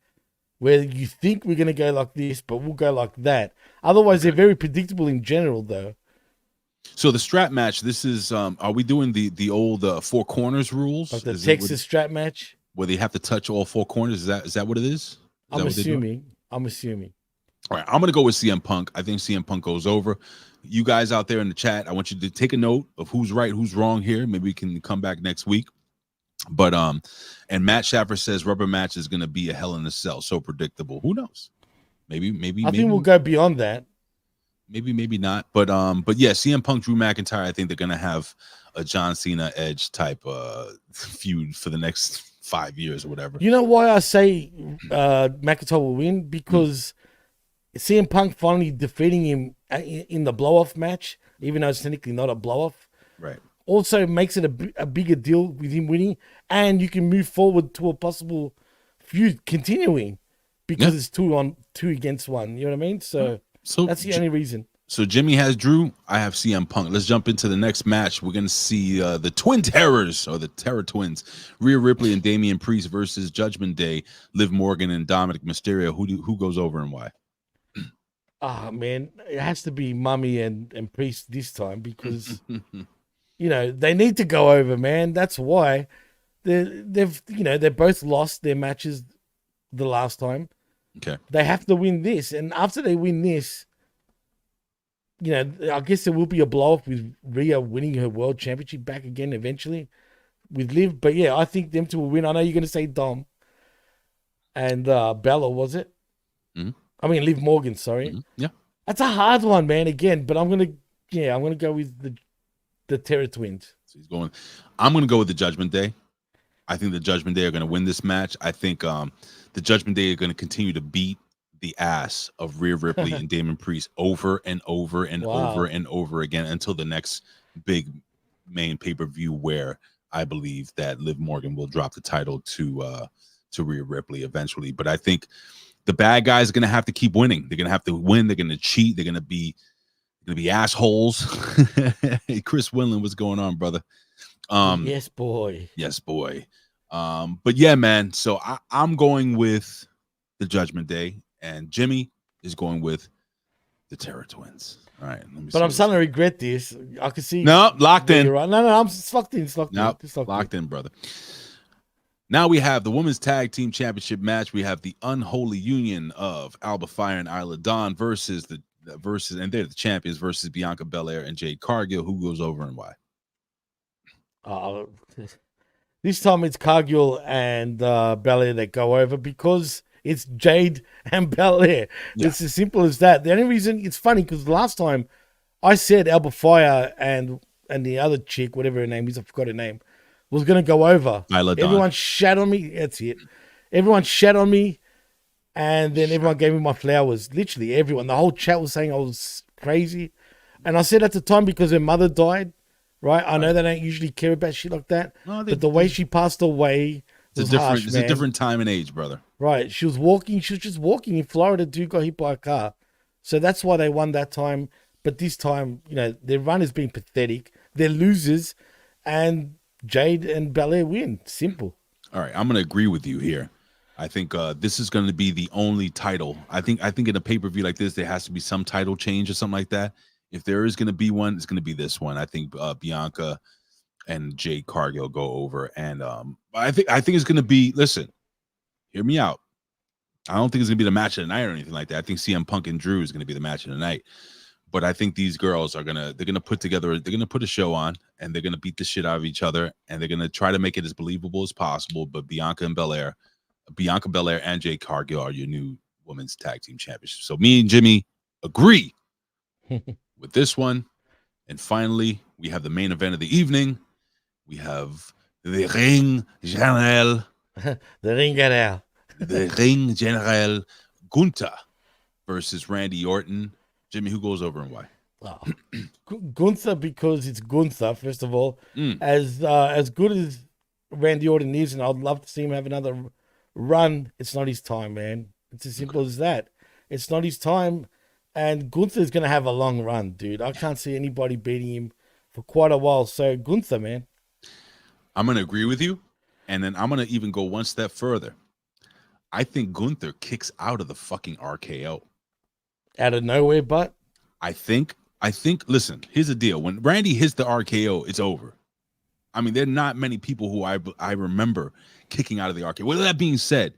where you think we're gonna go like this, but we'll go like that. Otherwise, they're very predictable in general, though. So the strap match. This is. Are we doing the old 4 corners rules? Like the Texas strap match, where they have to touch all 4 corners. Is that what it is? I'm assuming. All right, I'm gonna go with CM Punk. I think CM Punk goes over. You guys out there in the chat, I want you to take a note of who's right, who's wrong here. Maybe we can come back next week. But and Matt Schaffer says rubber match is gonna be a hell in a cell. So predictable. Who knows? Maybe. I think we'll go beyond that. Maybe not. But yeah, CM Punk, Drew McIntyre. I think they're gonna have a John Cena Edge type feud for the next 5 years or whatever. You know why I say McIntyre will win? Because CM Punk finally defeating him in the blow-off match, even though it's technically not a blow-off, right, also makes it a bigger deal with him winning, and you can move forward to a possible feud continuing because it's 2 against 1. You know what I mean? So that's the only reason. So Jimmy has Drew. I have CM Punk. Let's jump into the next match. We're going to see the Twin Terrors, or the Terror Twins, Rhea Ripley and Damian Priest versus Judgment Day, Liv Morgan and Dominic Mysterio. Who goes over and why? Ah, man, it has to be Mummy and Priest this time because they need to go over, man. That's why they both lost their matches the last time. Okay, they have to win this, and after they win this, I guess there will be a blow up with Rhea winning her world championship back again eventually with Liv. But yeah, I think them two will win. I know you're going to say Dom and Bella, was it? Mm-hmm. I mean, Liv Morgan, sorry. Mm-hmm. Yeah. That's a hard one, man, again, but I'm going to go with the Terror Twins. So I'm going to go with the Judgment Day. I think the Judgment Day are going to win this match. I think the Judgment Day are going to continue to beat the ass of Rhea Ripley and Damon Priest over and over and over and over again until the next big main pay-per-view, where I believe that Liv Morgan will drop the title to Rhea Ripley eventually. But I think the bad guys are going to have to keep winning. They're going to have to win. They're going to cheat. They're going to be assholes. Hey, Chris Winland, what's going on, brother? Yes, boy. Yes, boy. But yeah, man. So I'm going with the Judgment Day, and Jimmy is going with the Terror Twins. All right. But I'm starting to regret this. I can see. No, locked in. Right. No, I'm locked in. It's locked nope, in. Locked in, brother. Now we have the Women's Tag Team Championship match. We have the unholy union of Alba Fire and Isla Dawn versus, and they're the champions, versus Bianca Belair and Jade Cargill. Who goes over and why? This time it's Cargill and Belair that go over because it's Jade and Belair. Yeah. It's as simple as that. The only reason it's funny because last time I said Alba Fire and the other chick, whatever her name is, I forgot her name, was going to go over. Everyone shat on me. That's it. Everyone shat on me, and then everyone gave me my flowers. Literally everyone. The whole chat was saying I was crazy, and I said at the time because her mother died. Right, I know they don't usually care about shit like that, but the way she passed away was harsh, it's a different time and age, brother. Right, she was just walking in Florida. Dude got hit by a car, so that's why they won that time. But this time, their run has been pathetic. They're losers, and Jade and Belair win. Simple. All right, I'm going to agree with you here. I think this is going to be the only title. I think in a pay-per-view like this, there has to be some title change or something like that. If there is going to be one, it's going to be this one. I think Bianca and Jade Cargill go over, and I think it's going to be. Listen, hear me out. I don't think it's going to be the match of the night or anything like that. I think CM Punk and Drew is going to be the match of the night. But I think these girls are they're gonna put a show on, and they're gonna beat the shit out of each other, and they're gonna try to make it as believable as possible. But Bianca Belair and Jade Cargill are your new women's tag team champions. So me and Jimmy agree with this one. And finally, we have the main event of the evening. We have the Ring General. The Ring General. The Ring General Gunther versus Randy Orton. Jimmy, who goes over and why? Oh. Gunther, because it's Gunther, first of all. As good as Randy Orton is, and I'd love to see him have another run, it's not his time, man. It's as simple as that. It's not his time, and Gunther's going to have a long run, dude. I can't see anybody beating him for quite a while. So, Gunther, man. I'm going to agree with you, and then I'm going to even go one step further. I think Gunther kicks out of the fucking RKO. Out of nowhere, but I think, listen, here's the deal. When Randy hits the RKO, it's over. I mean, there are not many people who I remember kicking out of the RKO. With that being said,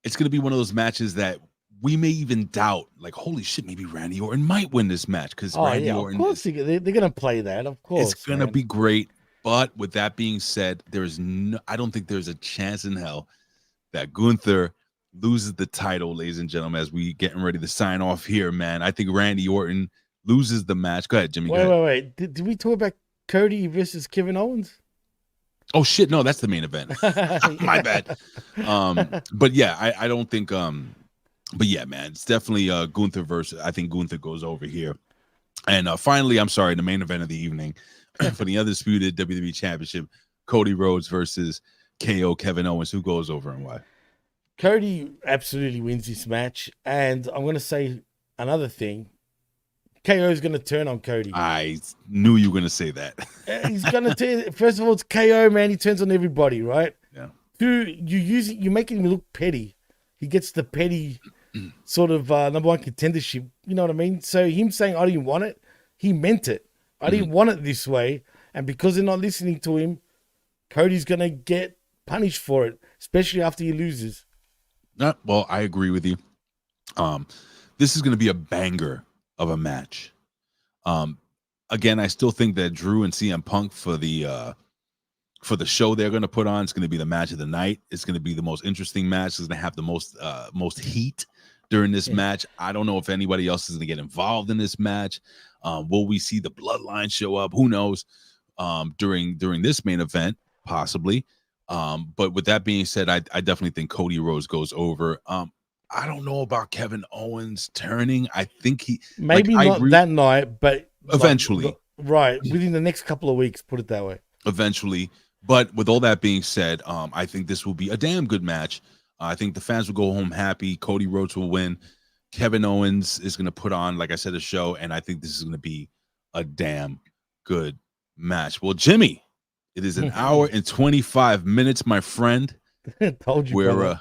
it's going to be one of those matches that we may even doubt, like, holy shit, maybe Randy Orton might win this match. Because Randy Orton, of course, they're going to play that, of course. It's going to be great. But with that being said, I don't think there's a chance in hell that Gunther loses the title, ladies and gentlemen, as we getting ready to sign off here, man. I think Randy Orton loses the match. Go ahead, Jimmy. Wait. Did we talk about Cody versus Kevin Owens? Oh shit, no, that's the main event. My bad. But yeah, I don't think but yeah, man, it's definitely Gunther versus, I think Gunther goes over here. And finally, I'm sorry, the main event of the evening for the undisputed WWE Championship, Cody Rhodes versus KO Kevin Owens. Who goes over and why? Cody absolutely wins this match, and I'm going to say another thing. KO is going to turn on Cody. I knew you were going to say that. He's going to turn. First of all, it's KO, man. He turns on everybody, right? Yeah. Two, you're making him look petty. He gets the petty sort of number one contendership. You know what I mean? So him saying, I didn't want it, he meant it. I didn't want it this way. And because they're not listening to him, Cody's going to get punished for it, especially after he loses. Well, I agree with you. This is going to be a banger of a match. Again, I still think that Drew and CM Punk for the show they're going to put on, it's going to be the match of the night. It's going to be the most interesting match. It's going to have the most heat during this match. I don't know if anybody else is going to get involved in this match. Will we see the Bloodline show up? Who knows? During this main event, possibly. But with that being said, I definitely think Cody Rhodes goes over. I don't know about Kevin Owens turning. I think he maybe I not agree, that night, but eventually. right within the next couple of weeks. Put it that way. Eventually. But with all that being said, I think this will be a damn good match. I think the fans will go home happy. Cody Rhodes will win. Kevin Owens is going to put on, like I said, a show, and I think this is going to be a damn good match. Well, Jimmy, it is an hour and 25 minutes, my friend. Told you, brother.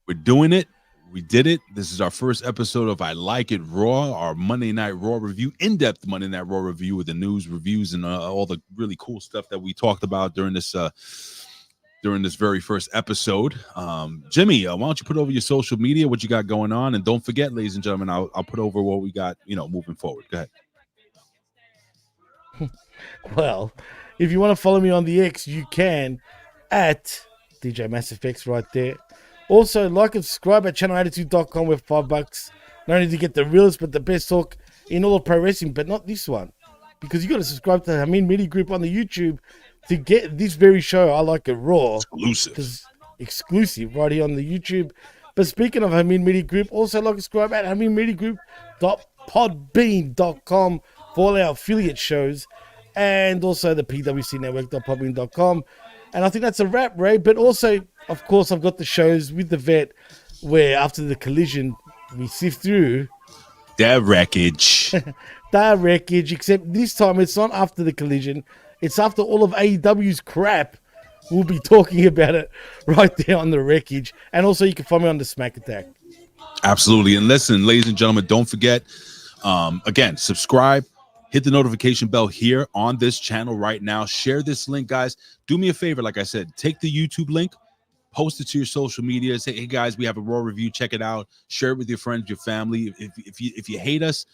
We're doing it. We did it. This is our first episode of I Like It Raw, our Monday Night Raw review, in-depth Monday Night Raw review with the news, reviews, and all the really cool stuff that we talked about during this very first episode. Jimmy, why don't you put over your social media, what you got going on, and don't forget, ladies and gentlemen, I'll put over what we got, moving forward. Go ahead. Well, if you want to follow me on the X, you can at DJ Massive X right there. Also, like and subscribe at channelattitude.com with $5. Not only to get the realest, but the best talk in all of pro wrestling, but not this one. Because you got to subscribe to Hamin Media Group on the YouTube to get this very show, I Like It Raw. Exclusive right here on the YouTube. But speaking of Hamin Media Group, also like and subscribe at haminmediagroup.podbean.com for all our affiliate shows. And also the pwcnetwork.podbean.com. And I think that's a wrap, Ray. But also, of course, I've got the shows with the vet where after the collision, we sift through that wreckage. That wreckage, except this time it's not after the collision. It's after all of AEW's crap. We'll be talking about it right there on the wreckage. And also, you can find me on the Smack Attack. Absolutely. And listen, ladies and gentlemen, don't forget, again, subscribe. Hit the notification bell here on this channel right now. Share this link, guys. Do me a favor, like I said, take the YouTube link, post it to your social media. Say, hey, guys, we have a Raw review. Check it out. Share it with your friends, your family. If you hate us,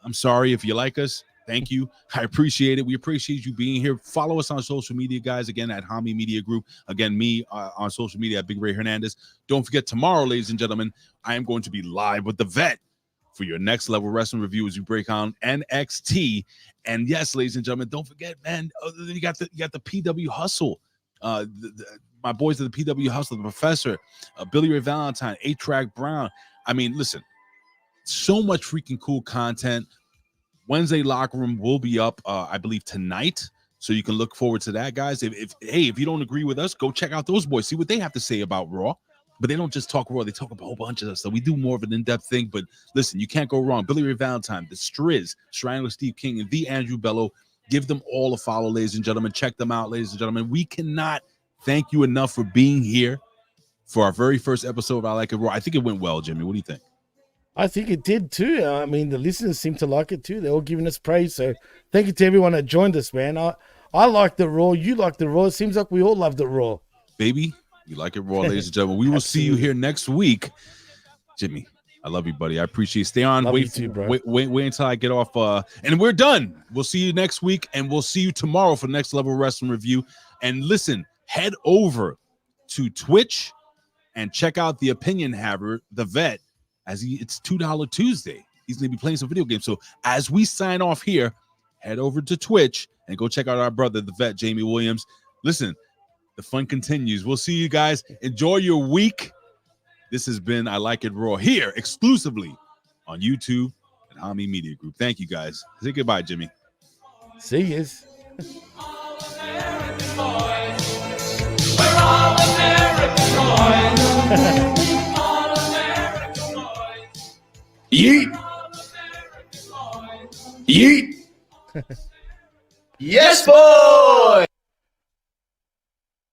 I'm sorry. If you like us, thank you. I appreciate it. We appreciate you being here. Follow us on social media, guys. Again, at Hamin Media Group. Again, me on social media at Big Ray Hernandez. Don't forget, tomorrow, ladies and gentlemen, I am going to be live with the vet for your next level wrestling review as we break on NXT. And yes, ladies and gentlemen, don't forget, man, you got the PW Hustle. My boys at the PW Hustle, the Professor, Billy Ray Valentine, 8-Track Braun. I mean, listen, so much freaking cool content. Wednesday Locker Room will be up, I believe, tonight. So you can look forward to that, guys. If you don't agree with us, go check out those boys. See what they have to say about Raw. But they don't just talk Raw. They talk about a whole bunch of stuff. We do more of an in-depth thing. But listen, you can't go wrong. Billy Ray Valentine, the Striz, Strangler Steve King, and the Andrew Bello. Give them all a follow, ladies and gentlemen. Check them out, ladies and gentlemen. We cannot thank you enough for being here for our very first episode of I Like It Raw. I think it went well, Jimmy. What do you think? I think it did too. I mean, the listeners seem to like it too. They're all giving us praise. So thank you to everyone that joined us, man. I like the Raw. You like the Raw. It seems like we all love the Raw. Baby, you like it Raw, ladies and gentlemen. We will see you here next week. Jimmy, I love you, buddy. I appreciate you. Stay on. Wait until I get off. And we're done. We'll see you next week, and we'll see you tomorrow for Next Level Wrestling Review. And listen, head over to Twitch and check out the Opinion Haver, the vet, it's $2 Tuesday. He's going to be playing some video games. So as we sign off here, head over to Twitch and go check out our brother, the vet, Jamie Williams. Listen, the fun continues. We'll see you guys. Enjoy your week. This has been I Like It Raw here exclusively on YouTube at Hamin Media Group. Thank you, guys. Say goodbye, Jimmy. See yous. Yeet. Yeet. Yes, boy.